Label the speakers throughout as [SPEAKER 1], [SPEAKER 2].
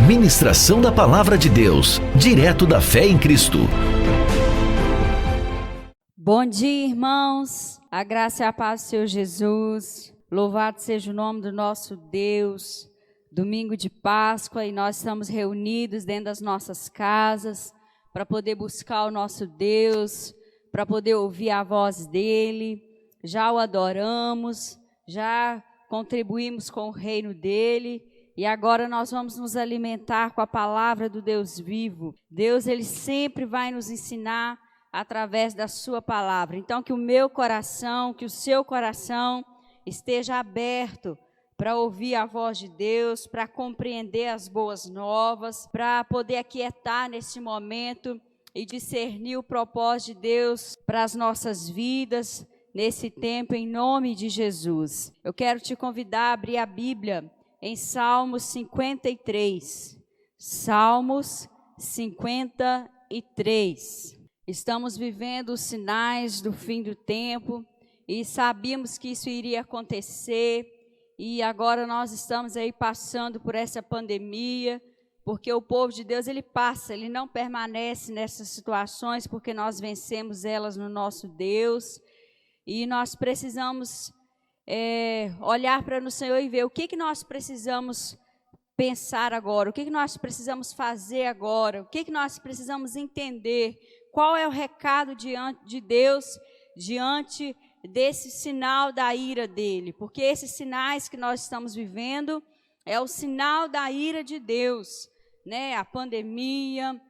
[SPEAKER 1] Ministração da Palavra de Deus, direto da fé em Cristo.
[SPEAKER 2] Bom dia, irmãos. A graça e a paz do Senhor Jesus. Louvado seja o nome do nosso Deus. Domingo de Páscoa e nós estamos reunidos dentro das nossas casas para poder buscar o nosso Deus, para poder ouvir a voz dEle. Já o adoramos, já contribuímos com o reino dEle. E agora nós vamos nos alimentar com a palavra do Deus vivo. Deus, Ele sempre vai nos ensinar através da sua palavra. Então, que o meu coração, que o seu coração esteja aberto para ouvir a voz de Deus, para compreender as boas novas, para poder aquietar nesse momento e discernir o propósito de Deus para as nossas vidas nesse tempo, em nome de Jesus. Eu quero te convidar a abrir a Bíblia em Salmos 53. Salmos 53. Estamos vivendo os sinais do fim do tempo e sabíamos que isso iria acontecer e agora nós estamos aí passando por essa pandemia, porque o povo de Deus, ele passa, ele não permanece nessas situações porque nós vencemos elas no nosso Deus e nós precisamos olhar para o Senhor e ver o que nós precisamos pensar agora, o que nós precisamos fazer agora, o que nós precisamos entender, qual é o recado diante de Deus, diante desse sinal da ira dele, porque esses sinais que nós estamos vivendo é o sinal da ira de Deus, né? A pandemia,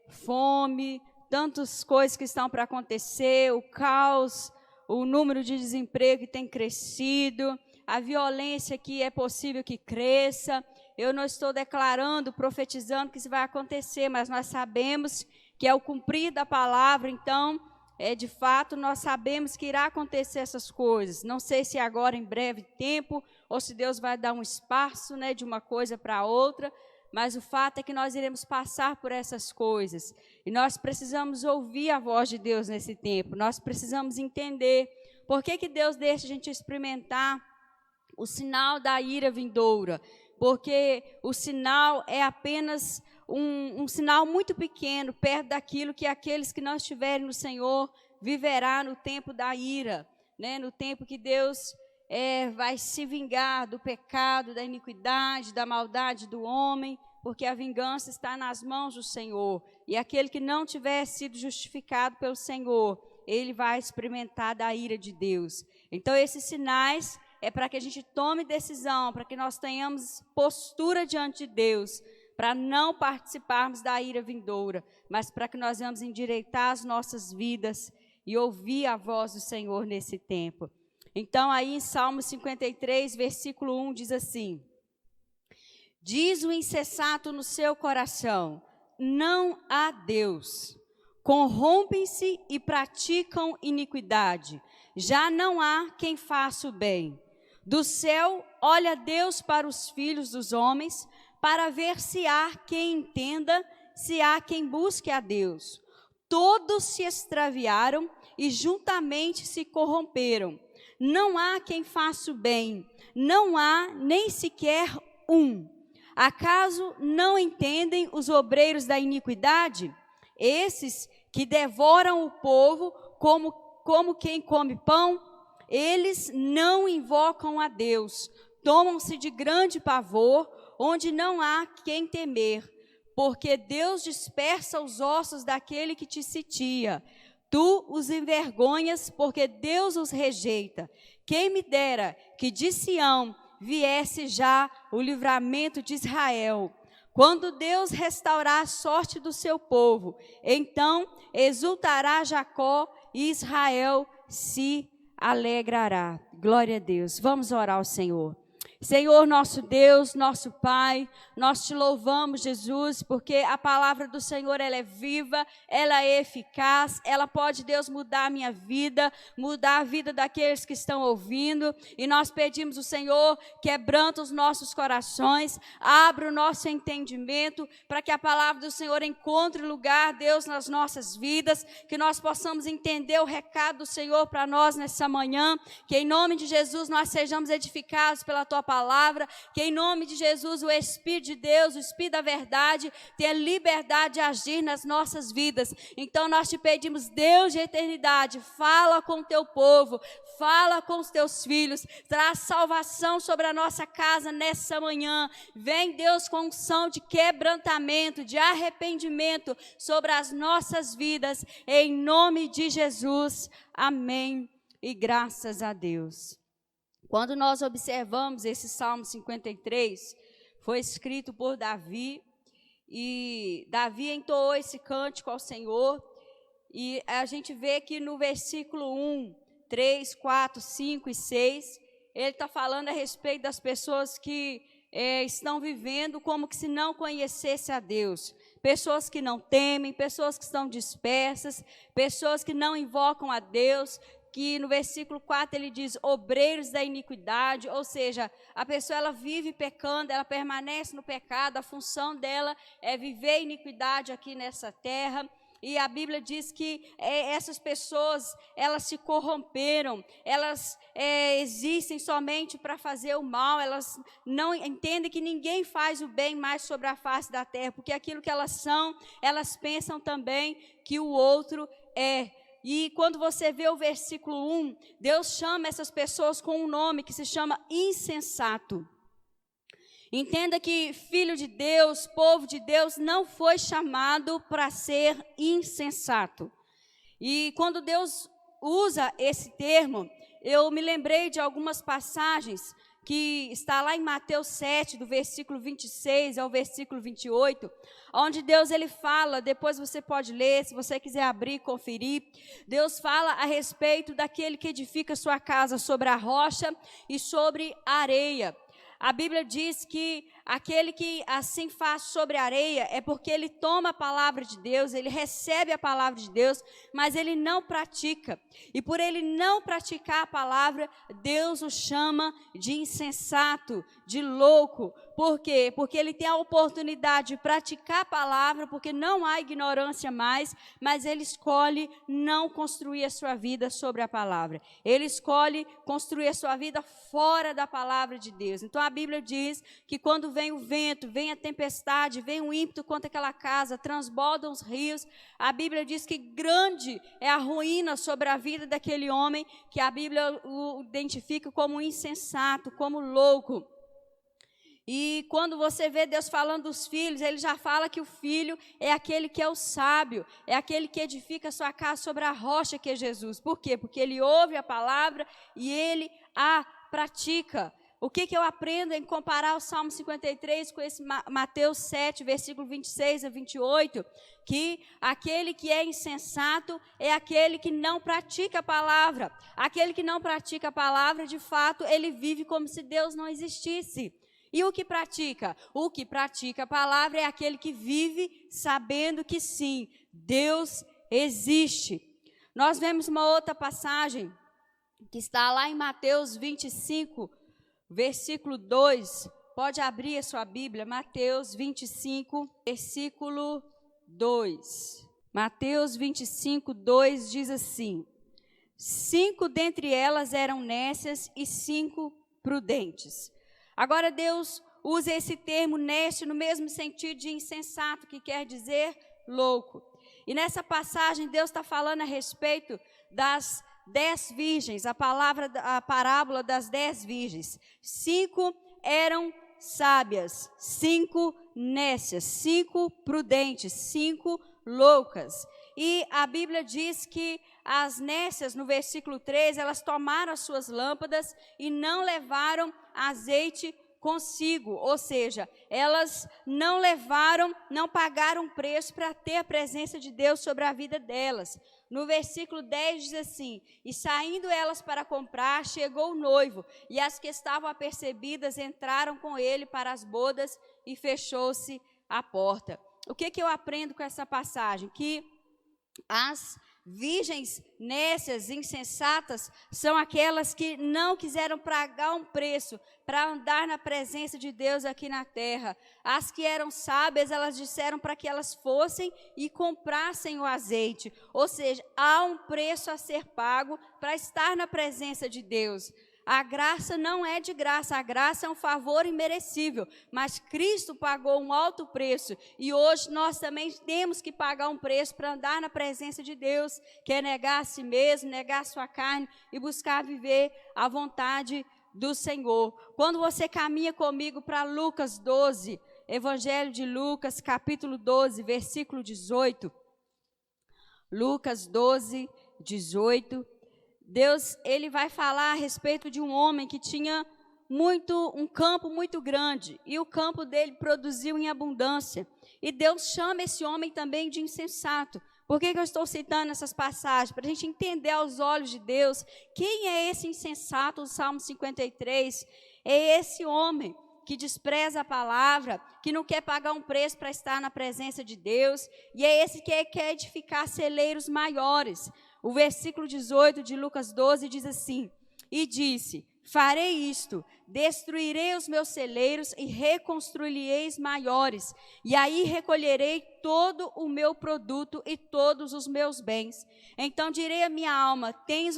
[SPEAKER 2] fome, tantas coisas que estão para acontecer, o caos, o número de desemprego que tem crescido, a violência que é possível que cresça. Eu não estou declarando, profetizando que isso vai acontecer, mas nós sabemos que é o cumprir da palavra, então, de fato, nós sabemos que irá acontecer essas coisas. Não sei se agora, em breve tempo, ou se Deus vai dar um espaço, né, de uma coisa para outra, mas o fato é que nós iremos passar por essas coisas. E nós precisamos ouvir a voz de Deus nesse tempo. Nós precisamos entender por que Deus deixa a gente experimentar o sinal da ira vindoura. Porque o sinal é apenas um sinal muito pequeno, perto daquilo que aqueles que não estiverem no Senhor viverá no tempo da ira, né? No tempo que Deus vai se vingar do pecado, da iniquidade, da maldade do homem, porque a vingança está nas mãos do Senhor. E aquele que não tiver sido justificado pelo Senhor, ele vai experimentar da ira de Deus. Então, esses sinais é para que a gente tome decisão, para que nós tenhamos postura diante de Deus, para não participarmos da ira vindoura, mas para que nós vamos endireitar as nossas vidas e ouvir a voz do Senhor nesse tempo. Então, aí em Salmo 53, versículo 1, diz assim: diz o insensato no seu coração, não há Deus. Corrompem-se e praticam iniquidade. Já não há quem faça o bem. Do céu olha Deus para os filhos dos homens, para ver se há quem entenda, se há quem busque a Deus. Todos se extraviaram e juntamente se corromperam. Não há quem faça o bem, não há nem sequer um. Acaso não entendem os obreiros da iniquidade? Esses que devoram o povo como quem come pão, eles não invocam a Deus, tomam-se de grande pavor, onde não há quem temer, porque Deus dispersa os ossos daquele que te sitia. Tu os envergonhas, porque Deus os rejeita. Quem me dera que de Sião viesse já o livramento de Israel. Quando Deus restaurar a sorte do seu povo, então exultará Jacó e Israel se alegrará. Glória a Deus. Vamos orar ao Senhor. Senhor, nosso Deus, nosso Pai, nós te louvamos, Jesus, porque a palavra do Senhor, ela é viva, ela é eficaz, ela pode, Deus, mudar a minha vida, mudar a vida daqueles que estão ouvindo, e nós pedimos o Senhor, quebranta os nossos corações, abra o nosso entendimento, para que a palavra do Senhor encontre lugar, Deus, nas nossas vidas, que nós possamos entender o recado do Senhor para nós nessa manhã, que em nome de Jesus nós sejamos edificados pela Tua palavra, que em nome de Jesus o Espírito de Deus, o Espírito da verdade, tenha liberdade de agir nas nossas vidas. Então nós te pedimos, Deus de eternidade, fala com o teu povo, fala com os teus filhos, traz salvação sobre a nossa casa nessa manhã. Vem, Deus, com unção de quebrantamento, de arrependimento sobre as nossas vidas, em nome de Jesus. Amém e graças a Deus. Quando nós observamos esse Salmo 53, foi escrito por Davi, e Davi entoou esse cântico ao Senhor, e a gente vê que no versículo 1, 3, 4, 5 e 6, ele está falando a respeito das pessoas que estão vivendo como que se não conhecesse a Deus. Pessoas que não temem, pessoas que estão dispersas, pessoas que não invocam a Deus, que no versículo 4 ele diz, obreiros da iniquidade, ou seja, a pessoa ela vive pecando, ela permanece no pecado, a função dela é viver iniquidade aqui nessa terra. E a Bíblia diz que essas pessoas, elas se corromperam, elas existem somente para fazer o mal, elas não entendem que ninguém faz o bem mais sobre a face da terra, porque aquilo que elas são, elas pensam também que o outro é. E quando você vê o versículo 1, Deus chama essas pessoas com um nome que se chama insensato. Entenda que filho de Deus, povo de Deus, não foi chamado para ser insensato. E quando Deus usa esse termo, eu me lembrei de algumas passagens que está lá em Mateus 7, do versículo 26 ao versículo 28, onde Deus ele fala, depois você pode ler, se você quiser abrir e conferir, Deus fala a respeito daquele que edifica sua casa sobre a rocha e sobre a areia. A Bíblia diz que aquele que assim faz sobre a areia é porque ele toma a palavra de Deus, ele recebe a palavra de Deus, mas ele não pratica. E por ele não praticar a palavra, Deus o chama de insensato, de louco. Por quê? Porque ele tem a oportunidade de praticar a palavra, porque não há ignorância mais, mas ele escolhe não construir a sua vida sobre a palavra. Ele escolhe construir a sua vida fora da palavra de Deus. Então a Bíblia diz que quando vem o vento, vem a tempestade, vem o ímpeto contra aquela casa, transbordam os rios, a Bíblia diz que grande é a ruína sobre a vida daquele homem, que a Bíblia o identifica como insensato, como louco. E quando você vê Deus falando dos filhos, ele já fala que o filho é aquele que é o sábio, é aquele que edifica a sua casa sobre a rocha que é Jesus. Por quê? Porque ele ouve a palavra e ele a pratica. O que eu aprendo em comparar o Salmo 53 com esse Mateus 7, versículo 26 a 28? Que aquele que é insensato é aquele que não pratica a palavra. Aquele que não pratica a palavra, de fato, ele vive como se Deus não existisse. E o que pratica? O que pratica a palavra é aquele que vive sabendo que sim, Deus existe. Nós vemos uma outra passagem que está lá em Mateus 25, versículo 2. Pode abrir a sua Bíblia, Mateus 25, versículo 2. Mateus 25, 2 diz assim: 5 dentre elas eram nécias e 5 prudentes. Agora Deus usa esse termo nécio no mesmo sentido de insensato, que quer dizer louco. E nessa passagem Deus está falando a respeito das 10 virgens, a parábola das 10 virgens. 5 eram sábias, 5 nécias, 5 prudentes, 5 loucas. E a Bíblia diz que as nécias, no versículo 3, elas tomaram as suas lâmpadas e não levaram azeite consigo, ou seja, elas não levaram, não pagaram preço para ter a presença de Deus sobre a vida delas. No versículo 10 diz assim: e saindo elas para comprar, chegou o noivo, e as que estavam apercebidas entraram com ele para as bodas e fechou-se a porta. O que eu aprendo com essa passagem? Que as virgens nécias, insensatas, são aquelas que não quiseram pagar um preço para andar na presença de Deus aqui na terra. As que eram sábias, elas disseram para que elas fossem e comprassem o azeite. Ou seja, há um preço a ser pago para estar na presença de Deus. A graça não é de graça, a graça é um favor imerecível, mas Cristo pagou um alto preço e hoje nós também temos que pagar um preço para andar na presença de Deus, que é negar a si mesmo, negar a sua carne e buscar viver a vontade do Senhor. Quando você caminha comigo para Lucas 12, Evangelho de Lucas, capítulo 12, versículo 18. Lucas 12, 18. Deus, ele vai falar a respeito de um homem que tinha um campo muito grande, e o campo dele produziu em abundância. E Deus chama esse homem também de insensato. Por que eu estou citando essas passagens? Para a gente entender aos olhos de Deus, quem é esse insensato do Salmo 53? É esse homem que despreza a palavra, que não quer pagar um preço para estar na presença de Deus, e é esse que quer edificar celeiros maiores. O versículo 18 de Lucas 12 diz assim: e disse, farei isto, destruirei os meus celeiros e reconstruí-eis maiores, e aí recolherei todo o meu produto e todos os meus bens. Então direi à minha alma, tens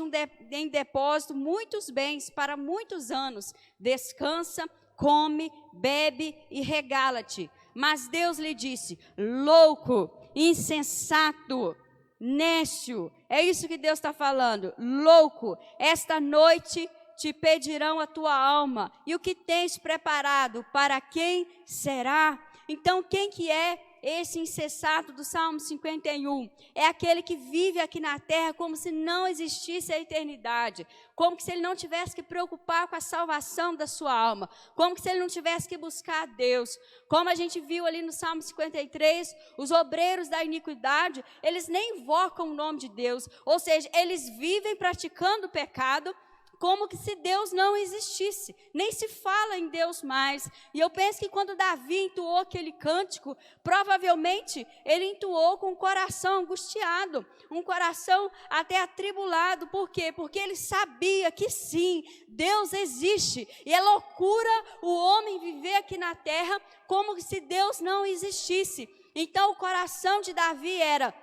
[SPEAKER 2] em depósito muitos bens para muitos anos, descansa, come, bebe e regala-te. Mas Deus lhe disse, louco, insensato, nécio. É isso que Deus está falando, louco, esta noite te pedirão a tua alma, e o que tens preparado, para quem será? Então quem que é esse insensato do Salmo 51? É aquele que vive aqui na terra como se não existisse a eternidade, como se ele não tivesse que preocupar com a salvação da sua alma, como se ele não tivesse que buscar a Deus. Como a gente viu ali no Salmo 53, os obreiros da iniquidade, eles nem invocam o nome de Deus, ou seja, eles vivem praticando o pecado, como que se Deus não existisse, nem se fala em Deus mais. E eu penso que quando Davi entoou aquele cântico, provavelmente ele entoou com o coração angustiado, um coração até atribulado. Por quê? Porque ele sabia que sim, Deus existe, e é loucura o homem viver aqui na terra como se Deus não existisse. Então o coração de Davi era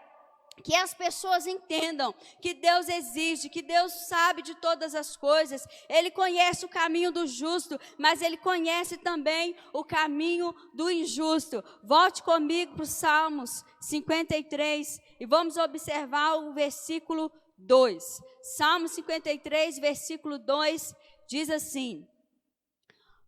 [SPEAKER 2] que as pessoas entendam que Deus existe, que Deus sabe de todas as coisas. Ele conhece o caminho do justo, mas Ele conhece também o caminho do injusto. Volte comigo para os Salmos 53 e vamos observar o versículo 2. Salmo 53, versículo 2, diz assim: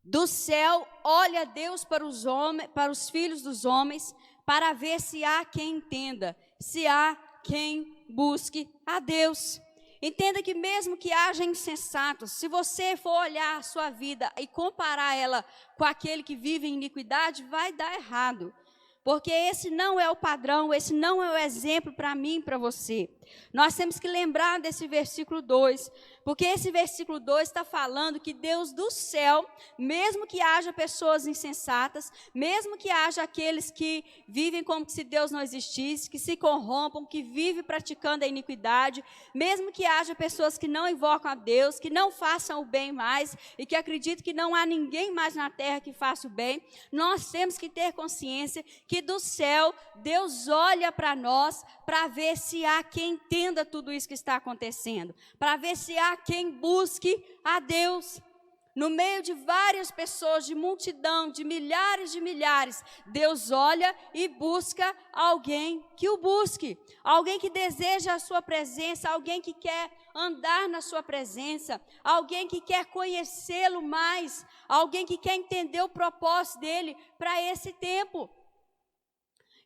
[SPEAKER 2] do céu olha Deus para os filhos dos homens, para ver se há quem entenda, se há quem busque a Deus. Entenda que mesmo que haja insensatos, se você for olhar a sua vida e comparar ela com aquele que vive em iniquidade, vai dar errado. Porque esse não é o padrão, esse não é o exemplo para mim e para você. Nós temos que lembrar desse versículo 2, porque esse versículo 2 está falando que Deus do céu, mesmo que haja pessoas insensatas, mesmo que haja aqueles que vivem como se Deus não existisse, que se corrompam, que vivem praticando a iniquidade, mesmo que haja pessoas que não invocam a Deus, que não façam o bem mais e que acreditam que não há ninguém mais na terra que faça o bem, nós temos que ter consciência que do céu Deus olha para nós para ver se há quem entenda tudo isso que está acontecendo, para ver se há quem busque a Deus. No meio de várias pessoas, de multidão, de milhares, Deus olha e busca alguém que o busque, alguém que deseja a sua presença, alguém que quer andar na sua presença, alguém que quer conhecê-lo mais, alguém que quer entender o propósito dele para esse tempo.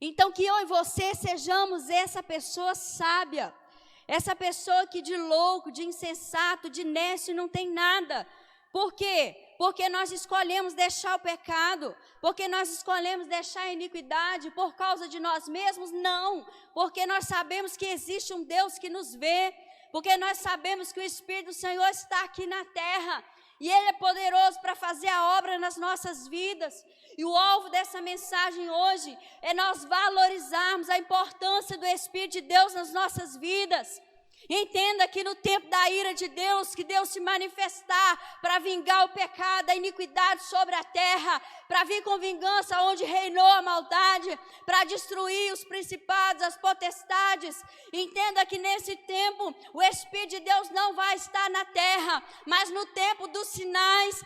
[SPEAKER 2] Então que eu e você sejamos essa pessoa sábia, essa pessoa que de louco, de insensato, de nécio não tem nada. Por quê? Porque nós escolhemos deixar o pecado, porque nós escolhemos deixar a iniquidade por causa de nós mesmos? Não, porque nós sabemos que existe um Deus que nos vê, porque nós sabemos que o Espírito do Senhor está aqui na terra, e Ele é poderoso para fazer a obra nas nossas vidas. E o alvo dessa mensagem hoje é nós valorizarmos a importância do Espírito de Deus nas nossas vidas. Entenda que no tempo da ira de Deus, que Deus se manifestar para vingar o pecado, a iniquidade sobre a terra, para vir com vingança onde reinou a maldade, para destruir os principados, as potestades. Entenda que nesse tempo o Espírito de Deus não vai estar na terra, mas no tempo dos sinais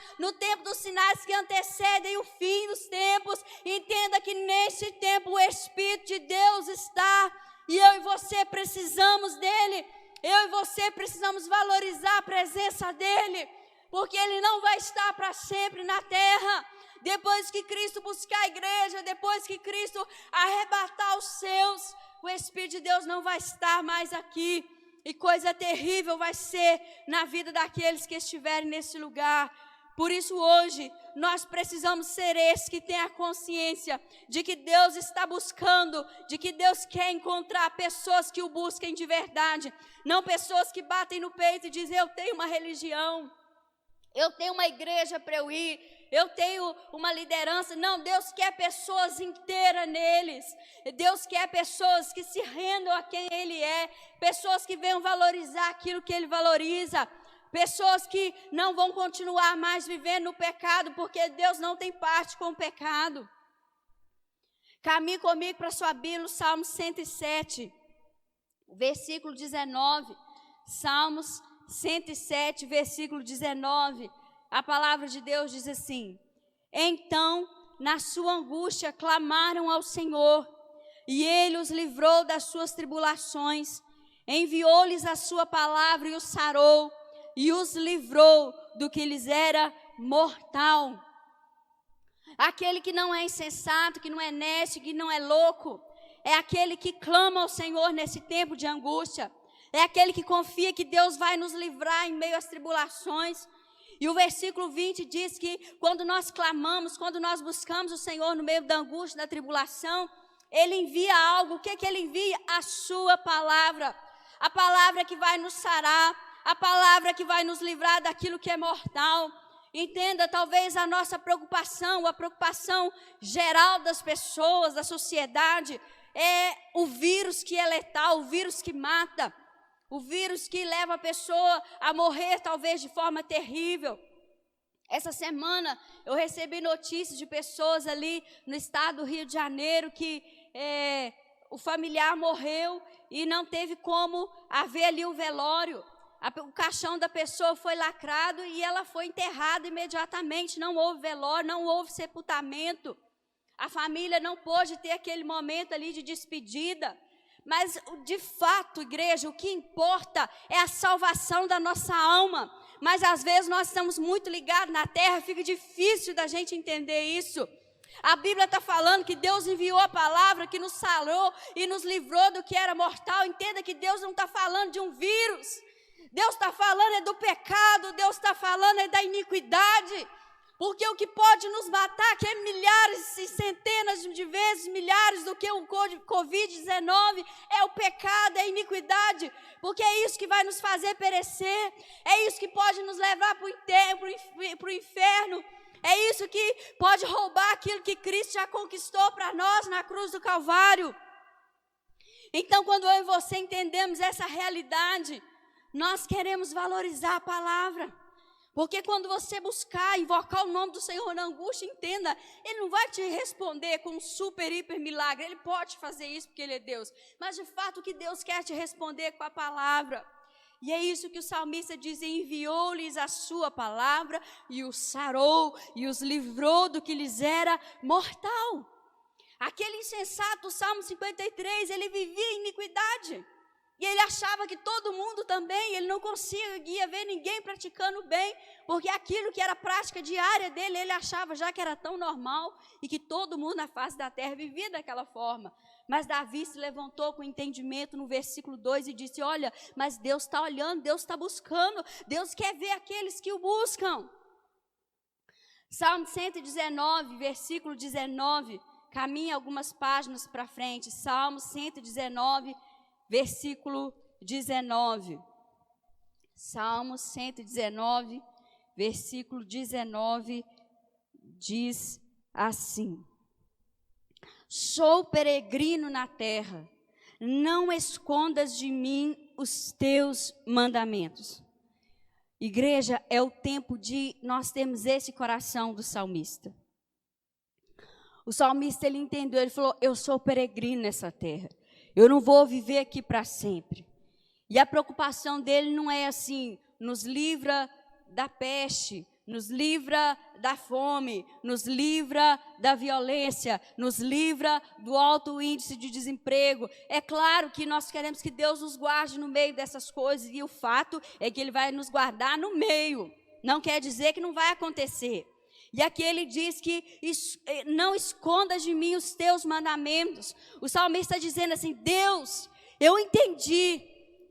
[SPEAKER 2] que antecedem o fim dos tempos. Entenda que nesse tempo o Espírito de Deus está e eu e você precisamos dele. Eu e você precisamos valorizar a presença dele, porque ele não vai estar para sempre na terra. Depois que Cristo buscar a igreja, depois que Cristo arrebatar os seus, o Espírito de Deus não vai estar mais aqui. E coisa terrível vai ser na vida daqueles que estiverem nesse lugar. Por isso hoje, nós precisamos ser esses que têm a consciência de que Deus está buscando, de que Deus quer encontrar pessoas que o busquem de verdade. Não pessoas que batem no peito e dizem, eu tenho uma religião, eu tenho uma igreja para eu ir, eu tenho uma liderança. Não, Deus quer pessoas inteiras neles. Deus quer pessoas que se rendam a quem Ele é, pessoas que venham valorizar aquilo que Ele valoriza. Pessoas que não vão continuar mais vivendo no pecado, porque Deus não tem parte com o pecado. Caminhe comigo para sua Bíblia, Salmos 107, versículo 19. Salmos 107, versículo 19. A palavra de Deus diz assim: então, na sua angústia, clamaram ao Senhor, e Ele os livrou das suas tribulações. Enviou-lhes a sua palavra e os sarou, e os livrou do que lhes era mortal. Aquele que não é insensato, que não é nécio, que não é louco, é aquele que clama ao Senhor nesse tempo de angústia. É aquele que confia que Deus vai nos livrar em meio às tribulações. E o versículo 20 diz que quando nós clamamos, quando nós buscamos o Senhor no meio da angústia, da tribulação, Ele envia algo. O que é que Ele envia? A sua palavra. A palavra que vai nos sarar, a palavra que vai nos livrar daquilo que é mortal. Entenda, talvez a nossa preocupação, a preocupação geral das pessoas, da sociedade, é o vírus que é letal, o vírus que mata, o vírus que leva a pessoa a morrer talvez de forma terrível. Essa semana eu recebi notícias de pessoas ali no estado do Rio de Janeiro que o familiar morreu e não teve como haver ali o velório. O caixão da pessoa foi lacrado e ela foi enterrada imediatamente. Não houve velório, não houve sepultamento. A família não pôde ter aquele momento ali de despedida. Mas, de fato, igreja, o que importa é a salvação da nossa alma. Mas, às vezes, nós estamos muito ligados na terra, fica difícil da gente entender isso. A Bíblia está falando que Deus enviou a palavra que nos sarou e nos livrou do que era mortal. Entenda que Deus não está falando de um vírus. Deus está falando é do pecado, Deus está falando é da iniquidade. Porque o que pode nos matar, que é milhares e centenas de vezes, milhares do que o Covid-19, é o pecado, é a iniquidade. Porque é isso que vai nos fazer perecer, é isso que pode nos levar para o inferno. É isso que pode roubar aquilo que Cristo já conquistou para nós na cruz do Calvário. Então, quando eu e você entendemos essa realidade, nós queremos valorizar a palavra. Porque quando você buscar, invocar o nome do Senhor na angústia, entenda, Ele não vai te responder com um super, hiper milagre. Ele pode fazer isso porque Ele é Deus. Mas, de fato, o que Deus quer te responder com a palavra. E é isso que o salmista diz: enviou-lhes a sua palavra e os sarou e os livrou do que lhes era mortal. Aquele insensato, o Salmo 53, ele vivia em iniquidade. E ele achava que todo mundo também, ele não conseguia ver ninguém praticando bem, porque aquilo que era prática diária dele, ele achava já que era tão normal e que todo mundo na face da terra vivia daquela forma. Mas Davi se levantou com entendimento no versículo 2 e disse: olha, mas Deus está olhando, Deus está buscando, Deus quer ver aqueles que o buscam. Salmo 119, versículo 19, caminha algumas páginas para frente. Salmo 119, versículo 19. Salmo 119, versículo 19, diz assim: sou peregrino na terra, não escondas de mim os teus mandamentos. Igreja, é o tempo de nós termos esse coração do salmista. O salmista, ele entendeu, ele falou, eu sou peregrino nessa terra. Eu não vou viver aqui para sempre. E a preocupação dele não é assim, nos livra da peste, nos livra da fome, nos livra da violência, nos livra do alto índice de desemprego. É claro que nós queremos que Deus nos guarde no meio dessas coisas, e o fato é que Ele vai nos guardar no meio. Não quer dizer que não vai acontecer. E aqui ele diz que não escondas de mim os teus mandamentos. O salmista está dizendo assim, Deus, eu entendi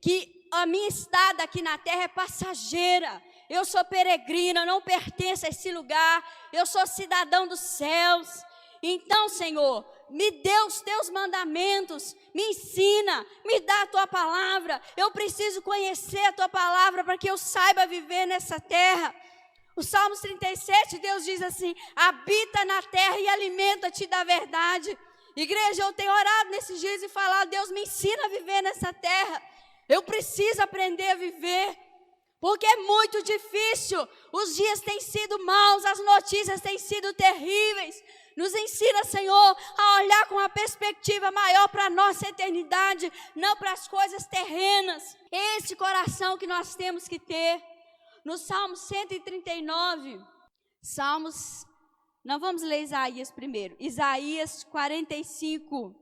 [SPEAKER 2] que a minha estada aqui na terra é passageira. Eu sou peregrina, não pertenço a esse lugar. Eu sou cidadão dos céus. Então, Senhor, me dê os teus mandamentos, me ensina, me dá a tua palavra. Eu preciso conhecer a tua palavra para que eu saiba viver nessa terra. O Salmos 37, Deus diz assim, habita na terra e alimenta-te da verdade. Igreja, eu tenho orado nesses dias e falado, Deus me ensina a viver nessa terra. Eu preciso aprender a viver. Porque é muito difícil, os dias têm sido maus, as notícias têm sido terríveis. Nos ensina, Senhor, a olhar com uma perspectiva maior para a nossa eternidade, não para as coisas terrenas. Esse coração que nós temos que ter. No Salmo 139, não vamos ler Isaías primeiro, Isaías 45,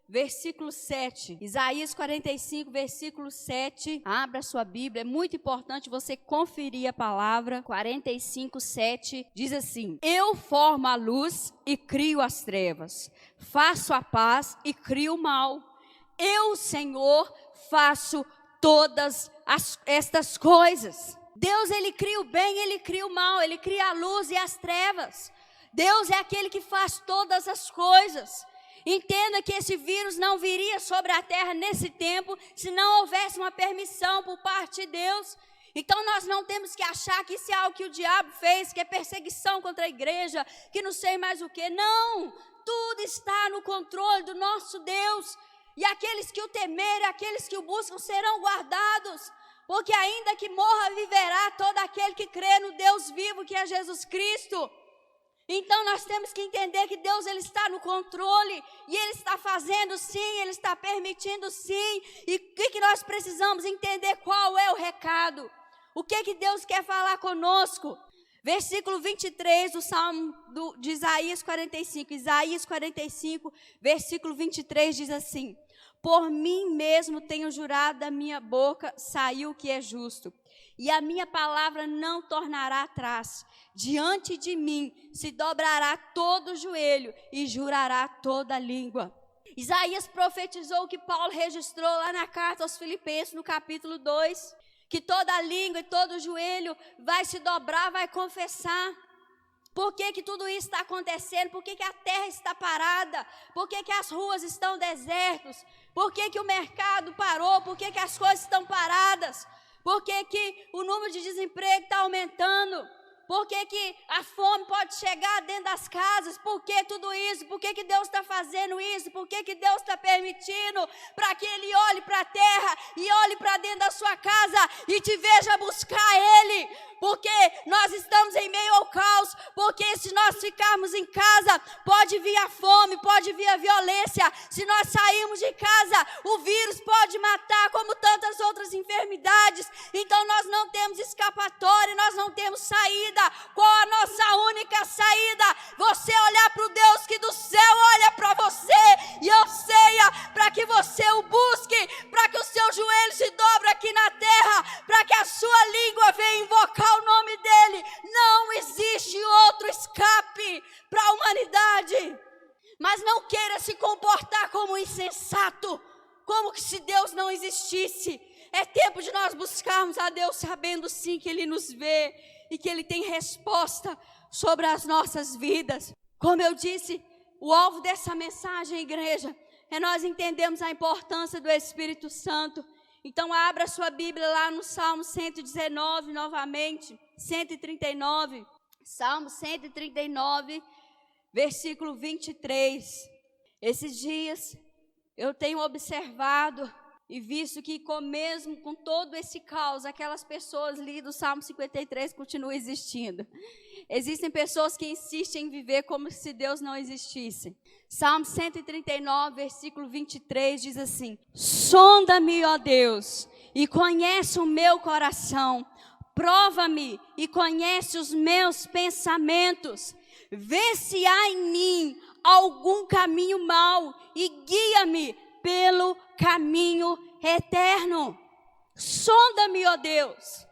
[SPEAKER 2] versículo 7. Isaías 45, versículo 7. Abra sua Bíblia, é muito importante você conferir a palavra. 45, 7 diz assim: eu formo a luz e crio as trevas, faço a paz e crio o mal. Eu, Senhor, faço todas estas coisas. Deus, Ele cria o bem, Ele cria o mal, Ele cria a luz e as trevas. Deus é aquele que faz todas as coisas. Entenda que esse vírus não viria sobre a terra nesse tempo se não houvesse uma permissão por parte de Deus. Então nós não temos que achar que isso é algo que o diabo fez, que é perseguição contra a igreja, que não sei mais o que. Não, tudo está no controle do nosso Deus. E aqueles que o temerem, aqueles que o buscam serão guardados. Porque ainda que morra, viverá todo aquele que crê no Deus vivo, que é Jesus Cristo. Então nós temos que entender que Deus, Ele está no controle, e Ele está fazendo sim, Ele está permitindo sim. E o que nós precisamos entender? Qual é o recado? O que Deus quer falar conosco? Versículo 23 do Salmo de Isaías 45. Isaías 45, versículo 23 diz assim: por mim mesmo tenho jurado, da minha boca saiu o que é justo, e a minha palavra não tornará atrás. Diante de mim se dobrará todo o joelho e jurará toda a língua. Isaías profetizou o que Paulo registrou lá na carta aos Filipenses, no capítulo 2, que toda a língua e todo o joelho vai se dobrar, vai confessar. Por que tudo isso está acontecendo? Por que a terra está parada? Por que as ruas estão desertas? Por que o mercado parou? Por que as coisas estão paradas? Por que o número de desemprego está aumentando? Por que a fome pode chegar dentro das casas? Por que tudo isso? Por que Deus está fazendo isso? Por que Deus está permitindo? Para que Ele olhe para a terra e olhe para dentro da sua casa e te veja buscar Ele. Porque nós estamos em meio ao caos. Porque se nós ficarmos em casa, pode vir a fome, pode vir a violência. Se nós sairmos de casa, o vírus pode matar, como tantas outras enfermidades. Então nós não temos escapatória, nós não temos saída. Qual a nossa única saída? Você olhar para o Deus que do céu olha para você e anseia para que você o busque, para que o seu joelho se dobre aqui na terra, para que a sua língua venha invocar o nome dele. Não existe outro escape para a humanidade. Mas não queira se comportar como insensato, como que se Deus não existisse. É tempo de nós buscarmos a Deus, sabendo sim que Ele nos vê e que Ele tem resposta sobre as nossas vidas. Como eu disse, o alvo dessa mensagem, igreja, é nós entendermos a importância do Espírito Santo. Então abra sua Bíblia lá no Salmo 119 novamente, 139, Salmo 139, versículo 23. Esses dias eu tenho observado e visto que mesmo com todo esse caos, aquelas pessoas lidas do Salmo 53 continuam existindo. Existem pessoas que insistem em viver como se Deus não existisse. Salmo 139, versículo 23 diz assim: sonda-me, ó Deus, e conhece o meu coração. Prova-me e conhece os meus pensamentos. Vê se há em mim algum caminho mau e guia-me pelo caminho eterno. Sonda-me, ó Deus.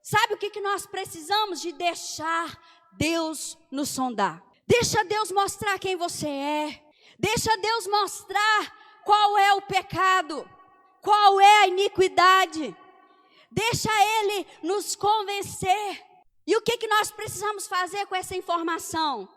[SPEAKER 2] Sabe o que nós precisamos? De deixar Deus nos sondar. Deixa Deus mostrar quem você é. Deixa Deus mostrar qual é o pecado, qual é a iniquidade. Deixa Ele nos convencer. E o que nós precisamos fazer com essa informação?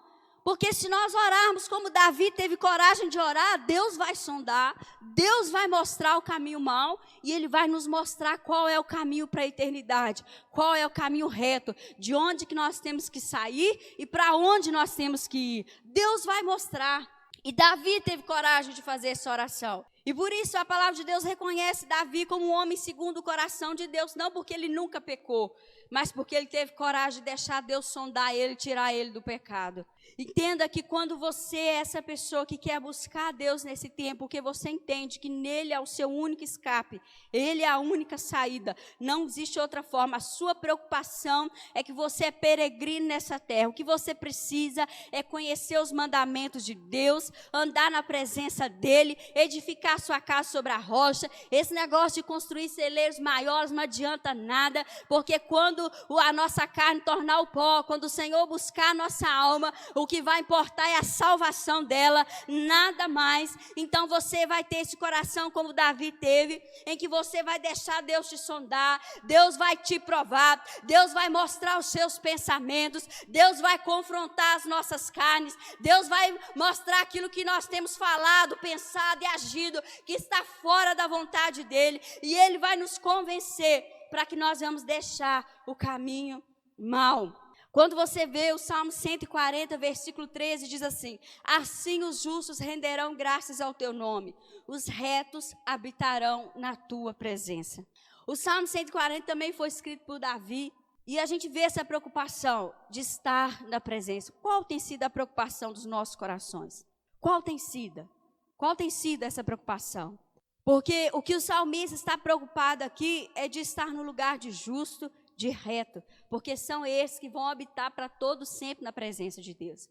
[SPEAKER 2] Porque se nós orarmos como Davi teve coragem de orar, Deus vai sondar, Deus vai mostrar o caminho mau e Ele vai nos mostrar qual é o caminho para a eternidade, qual é o caminho reto, de onde que nós temos que sair e para onde nós temos que ir. Deus vai mostrar. E Davi teve coragem de fazer essa oração. E por isso a palavra de Deus reconhece Davi como um homem segundo o coração de Deus, não porque ele nunca pecou, mas porque ele teve coragem de deixar Deus sondar ele, tirar ele do pecado. Entenda que quando você é essa pessoa que quer buscar a Deus nesse tempo, porque você entende que nele é o seu único escape, Ele é a única saída, não existe outra forma. A sua preocupação é que você é peregrino nessa terra. O que você precisa é conhecer os mandamentos de Deus, andar na presença dEle, edificar sua casa sobre a rocha. Esse negócio de construir celeiros maiores não adianta nada, porque quando a nossa carne tornar o pó, quando o Senhor buscar a nossa alma, o que vai importar é a salvação dela, nada mais. Então você vai ter esse coração como Davi teve, em que você vai deixar Deus te sondar, Deus vai te provar, Deus vai mostrar os seus pensamentos, Deus vai confrontar as nossas carnes, Deus vai mostrar aquilo que nós temos falado, pensado e agido, que está fora da vontade dEle, e Ele vai nos convencer para que nós vamos deixar o caminho mau. Quando você vê o Salmo 140, versículo 13, diz assim: assim os justos renderão graças ao teu nome, os retos habitarão na tua presença. O Salmo 140 também foi escrito por Davi, e a gente vê essa preocupação de estar na presença. Qual tem sido a preocupação dos nossos corações? Qual tem sido? Qual tem sido essa preocupação? Porque o que o salmista está preocupado aqui é de estar no lugar de justo, de reto, porque são esses que vão habitar para todo sempre na presença de Deus.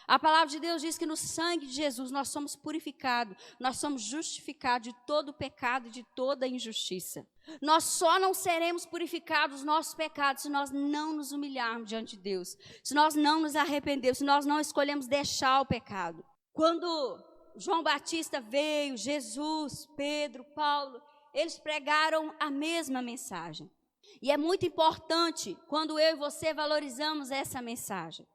[SPEAKER 2] A palavra de Deus diz que no sangue de Jesus nós somos purificados, nós somos justificados de todo o pecado e de toda a injustiça. Nós só não seremos purificados dos nossos pecados se nós não nos humilharmos diante de Deus, se nós não nos arrependermos, se nós não escolhemos deixar o pecado. Quando João Batista veio, Jesus, Pedro, Paulo, eles pregaram a mesma mensagem. E é muito importante quando eu e você valorizamos essa mensagem.